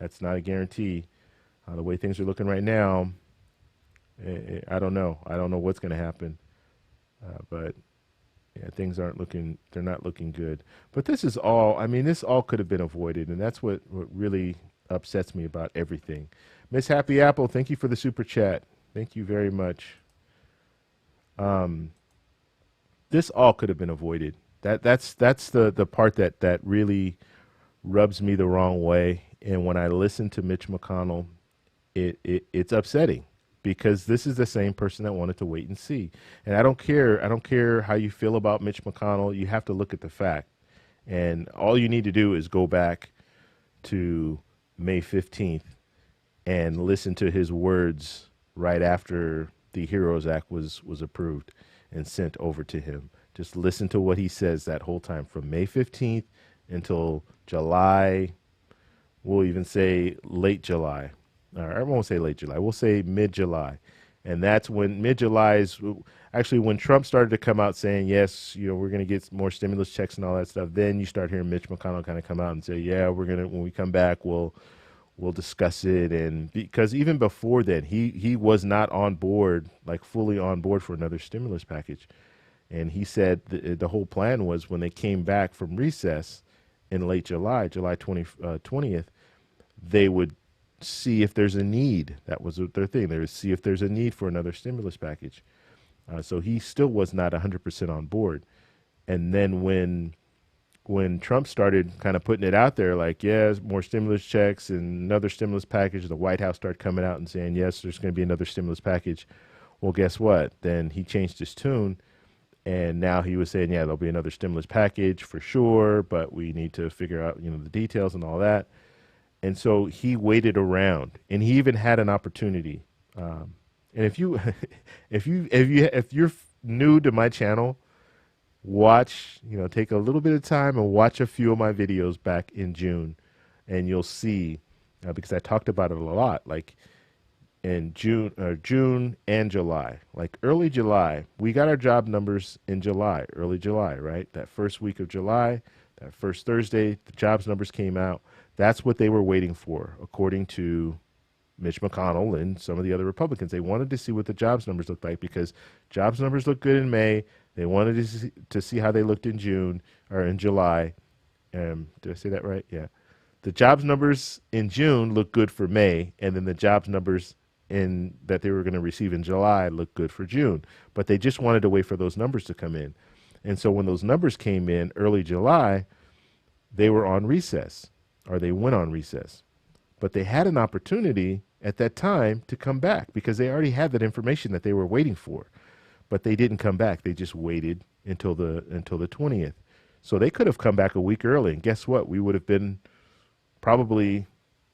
S1: That's not a guarantee. The way things are looking right now, I don't know. I don't know what's going to happen. But yeah, things aren't looking. They're not looking good. But this is all. I mean, this all could have been avoided, and that's what really upsets me about everything. Miss Happy Apple, thank you for the super chat. Thank you very much. This all could have been avoided. That's the part that really rubs me the wrong way. And when I listen to Mitch McConnell, it's upsetting, because this is the same person that wanted to wait and see. And I don't care how you feel about Mitch McConnell. You have to look at the fact. And all you need to do is go back to May 15th and listen to his words right after the HEROES Act was approved and sent over to him. Just listen to what he says that whole time, from May 15th until July. We'll even say late July. Or I won't say late July. We'll say mid-July. And that's when mid-July is actually when Trump started to come out saying, yes, we're going to get more stimulus checks and all that stuff. Then you start hearing Mitch McConnell kind of come out and say, yeah, when we come back, we'll discuss it. And because even before then, he was not on board, like fully on board for another stimulus package. And he said the whole plan was, when they came back from recess in late July, July 20th, they would see if there's a need. That was their thing. They would see if there's a need for another stimulus package. So he still was not 100% on board. And then when Trump started kind of putting it out there, like, yes, more stimulus checks and another stimulus package, the White House started coming out and saying, yes, there's going to be another stimulus package. Well, guess what? Then he changed his tune, and now he was saying, yeah, there'll be another stimulus package for sure, but we need to figure out, the details and all that. And so he waited around, and he even had an opportunity. And if you're new to my channel, watch, take a little bit of time and watch a few of my videos back in June, and you'll see, because I talked about it a lot, like in June and July, like early July, we got our job numbers in July, early July, right? That first week of July, that first Thursday, the jobs numbers came out. That's what they were waiting for, according to Mitch McConnell and some of the other Republicans. They wanted to see what the jobs numbers looked like, because jobs numbers looked good in May. They wanted to see how they looked in June or in July. Did I say that right? Yeah. The jobs numbers in June looked good for May, and then the jobs numbers that they were going to receive in July looked good for June. But they just wanted to wait for those numbers to come in. And so when those numbers came in early July, they were on recess, or they went on recess. But they had an opportunity at that time to come back, because they already had that information that they were waiting for. But they didn't come back. They just waited until the 20th. So they could have come back a week early, and guess what? We would have been probably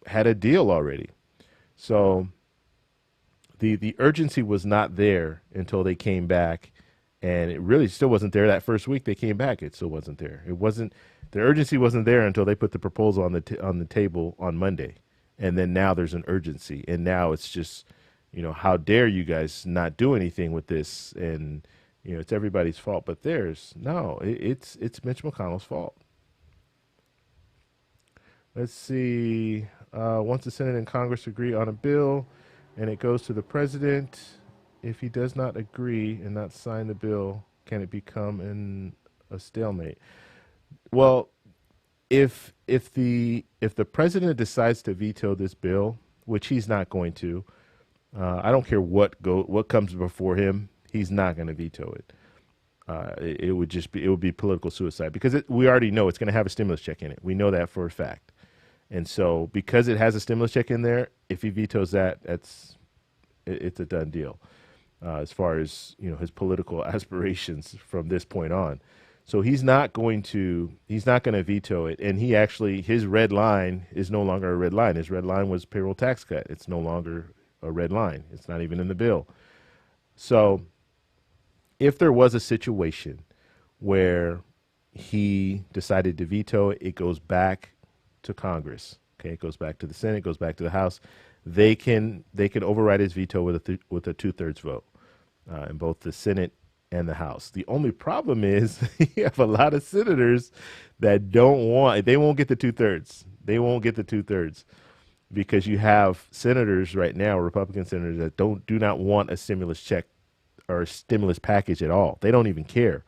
S1: had a deal already. So the urgency was not there until they came back, and it really still wasn't there that first week they came back. It still wasn't there. The urgency wasn't there until they put the proposal on the table on Monday, and then now there's an urgency, and now it's just, how dare you guys not do anything with this? And it's everybody's fault, but it's Mitch McConnell's fault. Let's see. Once the Senate and Congress agree on a bill and it goes to the president, if he does not agree and not sign the bill, can it become a stalemate? Well, if the president decides to veto this bill, which he's not going to, I don't care what comes before him, he's not going to veto it. It would be political suicide, because we already know it's going to have a stimulus check in it. We know that for a fact. And so because it has a stimulus check in there, if he vetoes that, it's a done deal, as far as his political aspirations from this point on. So he's not going to veto it. And his red line is no longer a red line. His red line was payroll tax cut. It's no longer a red line. It's not even in the bill. So if there was a situation where he decided to veto it, it goes back to Congress. Okay, it goes back to the Senate, goes back to the House. They can override his veto with a 2/3 vote in both the Senate and the House. The only problem is you have a lot of senators that they won't get the 2/3. They won't get the 2/3, because you have senators right now, Republican senators, that do not want a stimulus check or a stimulus package at all. They don't even care.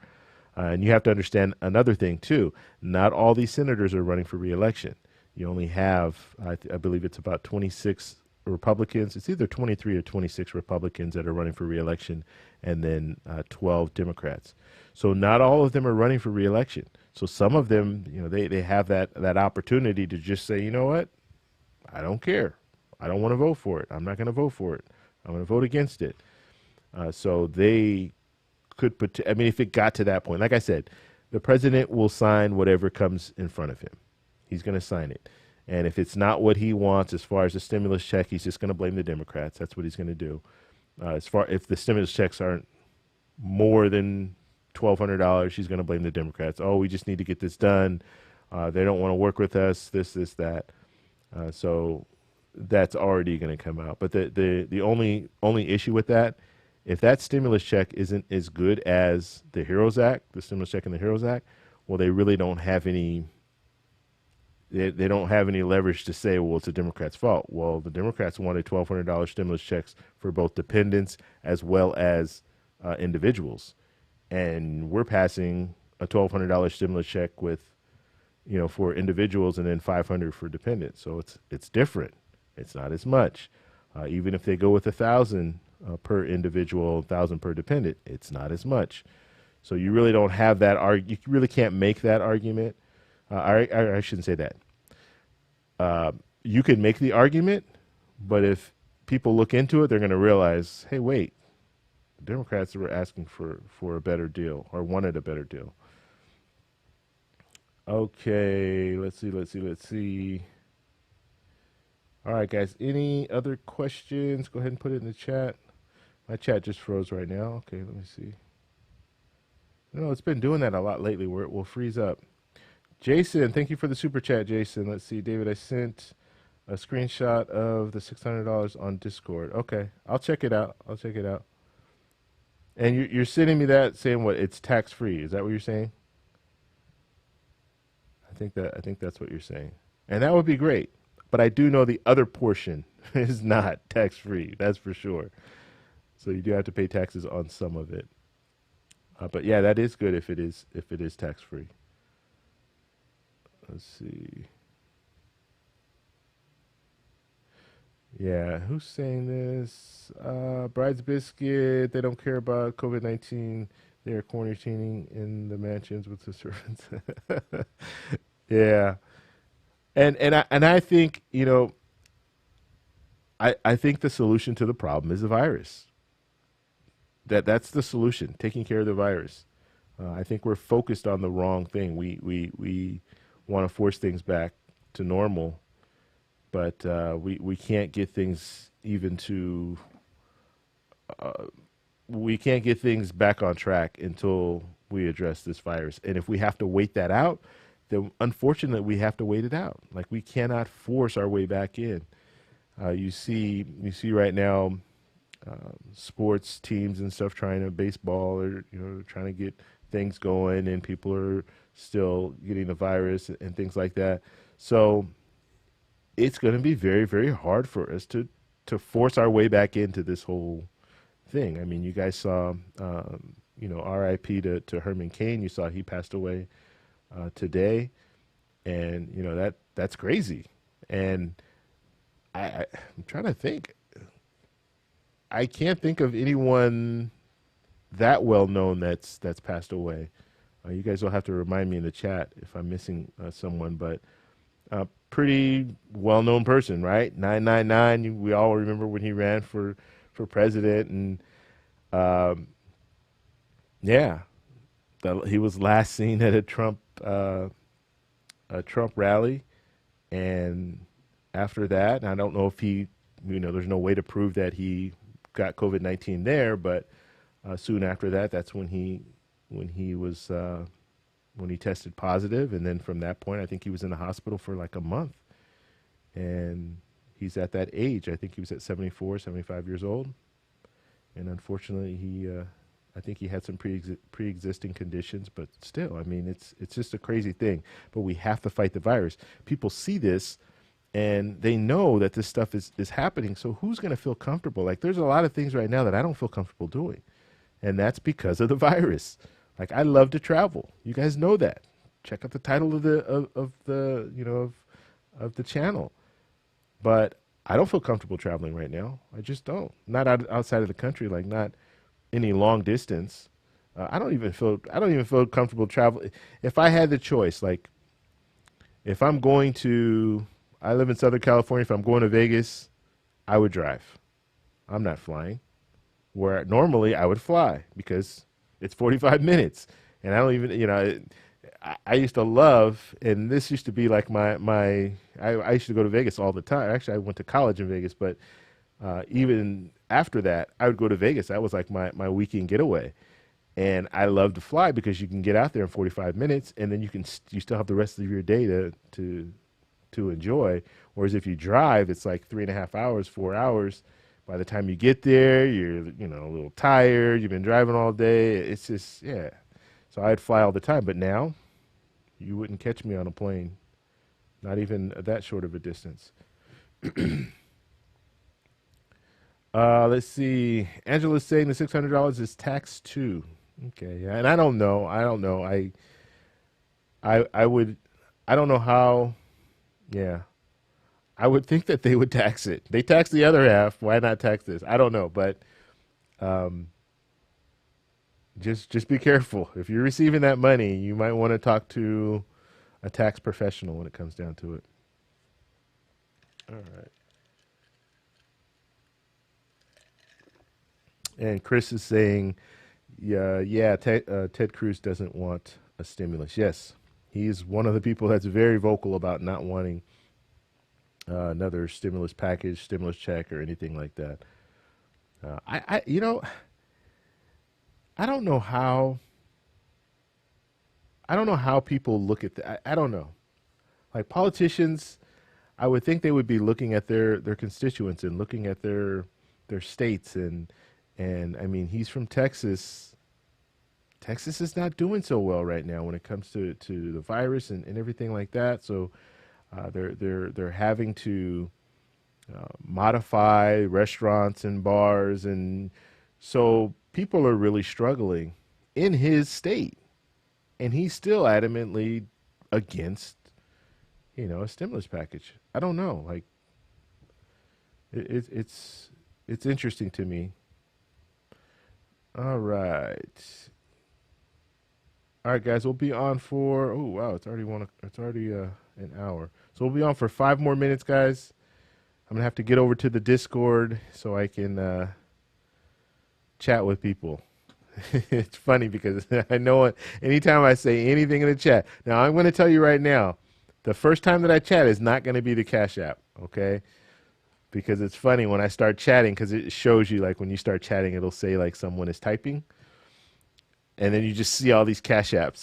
S1: And you have to understand another thing too. Not all these senators are running for re-election. You only have, I believe it's about 26 Republicans. It's either 23 or 26 Republicans that are running for re-election, and then 12 Democrats. So not all of them are running for re-election. So some of them, they have that opportunity to just say, you know what? I don't care. I don't want to vote for it. I'm not going to vote for it. I'm going to vote against it. So they could put, if it got to that point, like I said, the president will sign whatever comes in front of him. He's going to sign it. And if it's not what he wants as far as the stimulus check, he's just going to blame the Democrats. That's what he's going to do. If the stimulus checks aren't more than $1,200, he's going to blame the Democrats. Oh, we just need to get this done. They don't want to work with us, this, that. So that's already going to come out. But the only issue with that, if that stimulus check isn't as good as the HEROES Act, the stimulus check in the HEROES Act, well, they really don't have any. They don't have any leverage to say, well, it's the Democrats' fault. Well, the Democrats wanted $1,200 stimulus checks for both dependents as well as individuals, and we're passing a $1,200 stimulus check with for individuals, and then 500 for dependents. So it's different. It's not as much. Even if they go with 1,000 per individual, 1,000 per dependent, it's not as much. So you really don't have that you really can't make that argument. I shouldn't say that. You can make the argument, but if people look into it, they're going to realize, hey, wait, the Democrats were asking for a better deal or wanted a better deal. Okay, let's see. All right, guys, any other questions? Go ahead and put it in the chat. My chat just froze right now. Okay, let me see. No, it's been doing that a lot lately where it will freeze up. Jason, thank you for the super chat, Jason. Let's see, David, I sent a screenshot of the $600 on Discord. Okay, I'll check it out. And you're sending me that saying what? It's tax free. Is that what you're saying? I think that's what you're saying. And that would be great. But I do know the other portion is not tax free. That's for sure. So you do have to pay taxes on some of it. But yeah, that is good if it is tax free. Let's see. Yeah, who's saying this? Bride's Biscuit. They don't care about COVID-19. They're quarantining in the mansions with the servants. Yeah, and I think I think the solution to the problem is the virus. That's the solution, taking care of the virus. I think we're focused on the wrong thing. We want to force things back to normal, but we can't get things we can't get things back on track until we address this virus. And if we have to wait that out, then unfortunately we have to wait it out. Like, we cannot force our way back in. You see right now, sports teams and stuff baseball or trying to get things going, and people are still getting the virus and things like that. So it's going to be very, very hard for us to force our way back into this whole thing. I mean, you guys saw, RIP to Herman Cain. You saw he passed away today, and that's crazy. And I'm trying to think. I can't think of anyone that well known that's passed away. You guys will have to remind me in the chat if I'm missing someone, but a pretty well known person, right? 999. We all remember when he ran for president, and he was last seen at a Trump rally, and after that, I don't know if he, there's no way to prove that he got COVID-19 there, but soon after that, that's when he tested positive, and then from that point, I think he was in the hospital for like a month, and he's at that age. I think he was at 74, 75 years old, and unfortunately, I think he had some pre-existing conditions, but still, I mean, it's just a crazy thing. But we have to fight the virus. People see this, and they know that this stuff is happening. So who's going to feel comfortable? Like, there's a lot of things right now that I don't feel comfortable doing, and that's because of the virus. Like, I love to travel. You guys know that. Check out the title of the channel. But I don't feel comfortable traveling right now. I just don't. Not outside of the country. Like, not any long distance. I don't even feel comfortable traveling. If I had the choice, like, if I'm going to, I live in Southern California. If I'm going to Vegas, I would drive. I'm not flying. Where normally I would fly because it's 45 minutes, and I don't even, I used to love, and this used to be like I used to go to Vegas all the time. Actually, I went to college in Vegas, but even after that, I would go to Vegas. That was like my weekend getaway. And I love to fly because you can get out there in 45 minutes, and then you still have the rest of your day to enjoy. Whereas if you drive, it's like 3.5 hours, 4 hours. By the time you get there, you're a little tired. You've been driving all day. It's just, yeah. So I'd fly all the time. But now, you wouldn't catch me on a plane, not even that short of a distance. Let's see. Angela's saying the $600 is taxed too. Okay, yeah, and I don't know. I I don't know how. Yeah, I would think that they would tax it. They tax the other half. Why not tax this? I don't know, but um, just be careful. If you're receiving that money, you might want to talk to a tax professional when it comes down to it. All right. And Chris is saying, yeah, Ted Cruz doesn't want a stimulus. Yes, he's one of the people that's very vocal about not wanting another stimulus package, stimulus check, or anything like that. You know, I don't know how, I don't know how people look at that. I don't know. Like politicians, I would think they would be looking at their constituents and looking at their states and I mean he's from Texas. Texas is not doing so well right now when it comes to the virus and everything like that. So they're having to modify restaurants and bars, and so people are really struggling in his state, and he's still adamantly against a stimulus package. I don't know, like it's interesting to me. All right. All right, guys, we'll be on for wow, it's already an hour. So we'll be on for 5 more minutes, guys. I'm gonna have to get over to the Discord so I can chat with people. It's funny because I know anytime I say anything in the chat. Now I'm gonna tell you right now, the first time that I chat is not gonna be the Cash App, okay? Because it's funny when I start chatting, because it shows you, like, when you start chatting, it'll say like someone is typing, and then you just see all these Cash App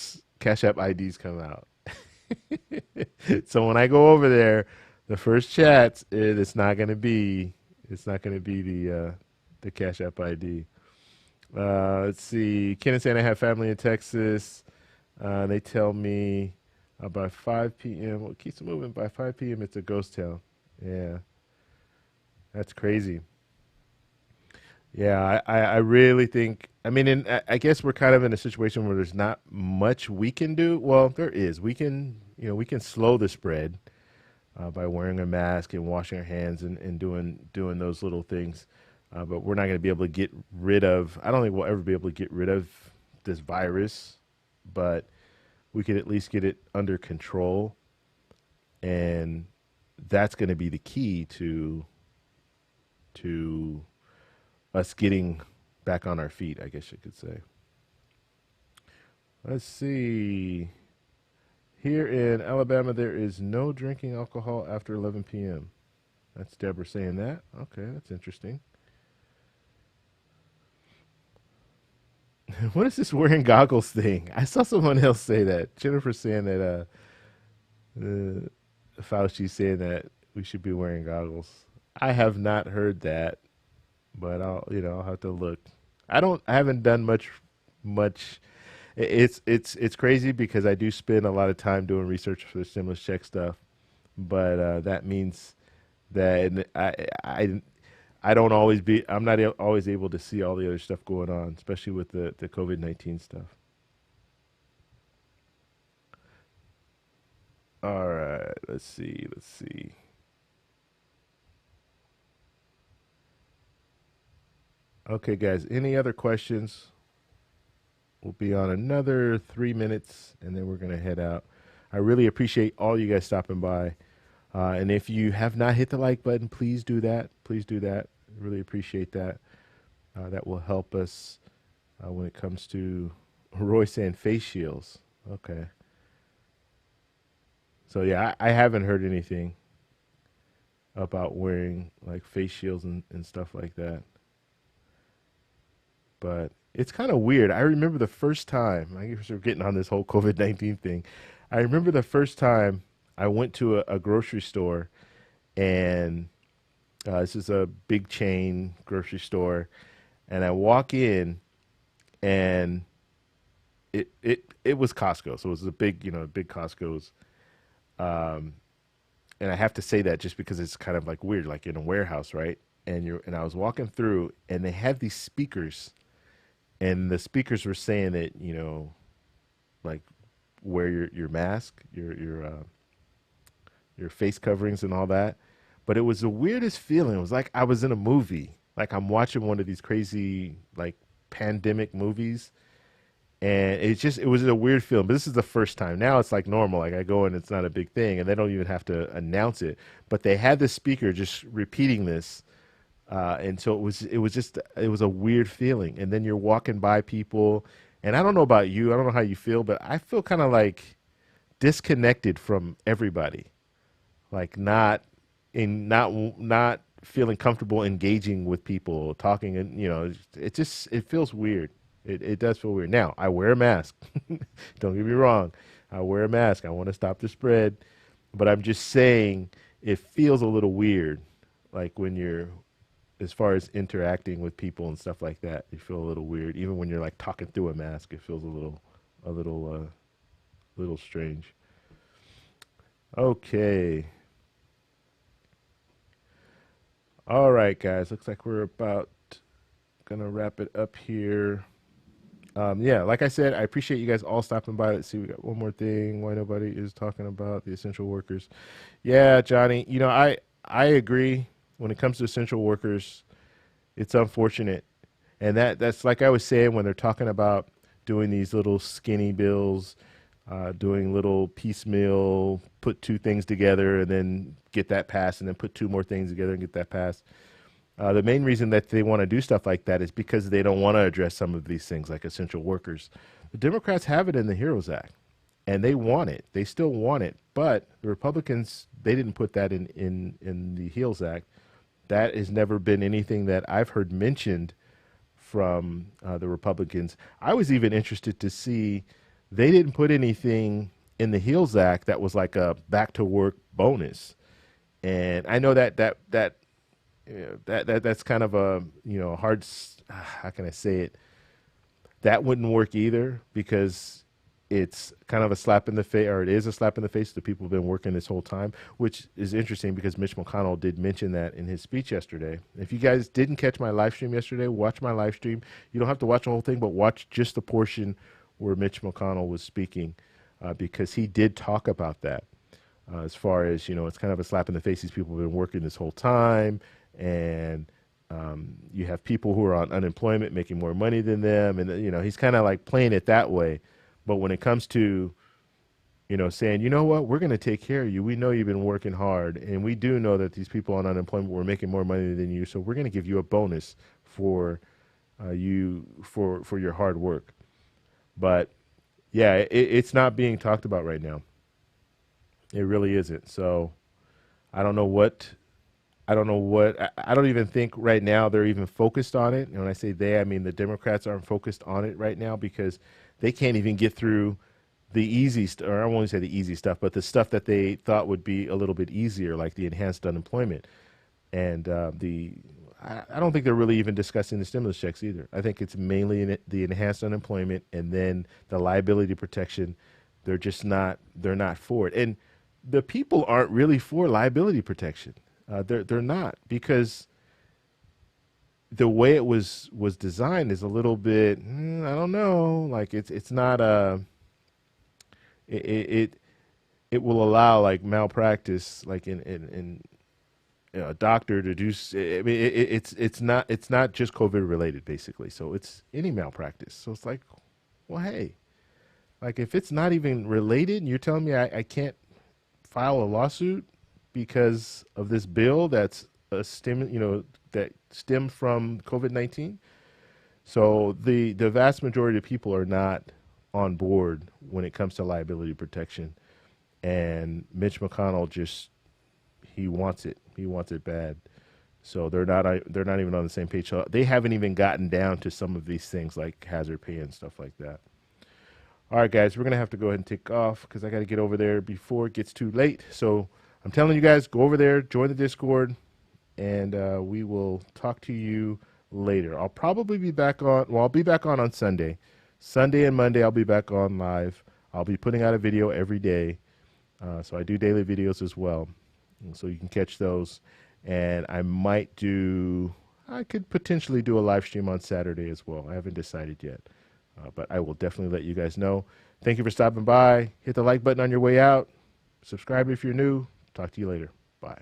S1: IDs come out. So when I go over there, the first chat, it's not gonna be the Cash App ID. Let's see. Ken is saying I have family in Texas. They tell me by 5 p.m. Well, it keeps moving. By 5 p.m. it's a ghost town. Yeah, that's crazy. Yeah, I really think. I mean, I guess we're kind of in a situation where there's not much we can do. Well, there is. We can slow the spread by wearing a mask and washing our hands and doing those little things. But we're not going to be able to get rid of. I don't think we'll ever be able to get rid of this virus, but we could at least get it under control, and that's going to be the key to us getting back on our feet, I guess you could say. Let's see. Here in Alabama, there is no drinking alcohol after 11 p.m. That's Deborah saying that. Okay, that's interesting. What is this wearing goggles thing? I saw someone else say that. Jennifer saying that Fauci saying that we should be wearing goggles. I have not heard that, but I'll have to look. I haven't done much. It's crazy because I do spend a lot of time doing research for the stimulus check stuff, but that means that I'm not always able to see all the other stuff going on, especially with the COVID-19 stuff. All right, let's see. Okay, guys, any other questions? We'll be on another 3 minutes, and then we're going to head out. I really appreciate all you guys stopping by. And if you have not hit the like button, please do that. Please do that. Really appreciate that. That will help us when it comes to Roy saying face shields. Okay. So, yeah, I haven't heard anything about wearing like face shields and stuff like that. But it's kind of weird. I remember the first time, I guess we're getting on this whole COVID-19 thing. I remember the first time I went to a grocery store, and this is a big chain grocery store, and I walk in, and it was Costco. So it was a big, big Costco's. And I have to say that just because it's kind of like weird, like in a warehouse, right? And I was walking through, and they had these speakers, and the speakers were saying that, like, wear your mask, your your face coverings and all that. But it was the weirdest feeling. It was like I was in a movie, like I'm watching one of these crazy like pandemic movies, and it was a weird feeling. But this is the first time. Now it's like normal. Like I go and it's not a big thing, and they don't even have to announce it. But they had the speaker just repeating this, and so it was a weird feeling. And then you're walking by people, and I don't know about you. I don't know how you feel, but I feel kind of like disconnected from everybody, like not feeling comfortable engaging with people, talking, and it feels weird. It does feel weird. Now I wear a mask. Don't get me wrong, I wear a mask. I want to stop the spread, but I'm just saying it feels a little weird, like when you're as far as interacting with people and stuff like that. You feel a little weird, even when you're like talking through a mask. It feels a little strange. Okay. All right, guys. Looks like we're about gonna wrap it up here. Yeah, like I said, I appreciate you guys all stopping by. Let's see, we got one more thing. Why nobody is talking about the essential workers? Yeah, Johnny. I agree. When it comes to essential workers, it's unfortunate, and that's like I was saying when they're talking about doing these little skinny bills, doing little piecemeal, put two things together and then get that passed, and then put two more things together and get that passed. The main reason that they want to do stuff like that is because they don't want to address some of these things like essential workers. The Democrats have it in the HEROES Act, and they want it. They still want it, but the Republicans, they didn't put that in the HEALS Act. That has never been anything that I've heard mentioned from the Republicans. I was even interested to see they didn't put anything in the HEALS Act that was like a back to work bonus. And I know that's kind of a hard, how can I say it? That wouldn't work either, because it's kind of a slap in the face, or it is a slap in the face to people who've been working this whole time, which is interesting because Mitch McConnell did mention that in his speech yesterday. If you guys didn't catch my live stream yesterday, watch my live stream. You don't have to watch the whole thing, but watch just the portion where Mitch McConnell was speaking, because he did talk about that. As far as, it's kind of a slap in the face. These people have been working this whole time, and you have people who are on unemployment making more money than them. And, he's kind of like playing it that way. But when it comes to, saying, you know what, we're going to take care of you. We know you've been working hard, and we do know that these people on unemployment were making more money than you. So we're going to give you a bonus for for your hard work. But yeah, it's not being talked about right now. It really isn't. So I don't know what, I don't even think right now they're even focused on it. And when I say they, I mean the Democrats aren't focused on it right now, because they can't even get through the easy stuff, or I won't say the easy stuff, but the stuff that they thought would be a little bit easier, like the enhanced unemployment. And I don't think they're really even discussing the stimulus checks either. I think it's mainly the enhanced unemployment, and then the liability protection. They're not for it. And the people aren't really for liability protection. They're not, because the way it was designed is a little bit, I don't know, like it's not it will allow like malpractice, like in a doctor to do. I mean, it's not just COVID related, basically. So it's any malpractice. So it's like, well, hey, like if it's not even related, and you're telling me I can't file a lawsuit because of this bill that's that stemmed from COVID-19. So the vast majority of people are not on board when it comes to liability protection, and Mitch McConnell he wants it. He wants it bad. So they're not even on the same page. So they haven't even gotten down to some of these things like hazard pay and stuff like that. All right, guys, we're going to have to go ahead and take off because I got to get over there before it gets too late. So I'm telling you guys, go over there, join the Discord, and we will talk to you later. I'll probably be back on, I'll be back on Sunday. Sunday and Monday, I'll be back on live. I'll be putting out a video every day. So I do daily videos as well. So you can catch those. And I could potentially do a live stream on Saturday as well. I haven't decided yet. But I will definitely let you guys know. Thank you for stopping by. Hit the like button on your way out. Subscribe if you're new. Talk to you later. Bye.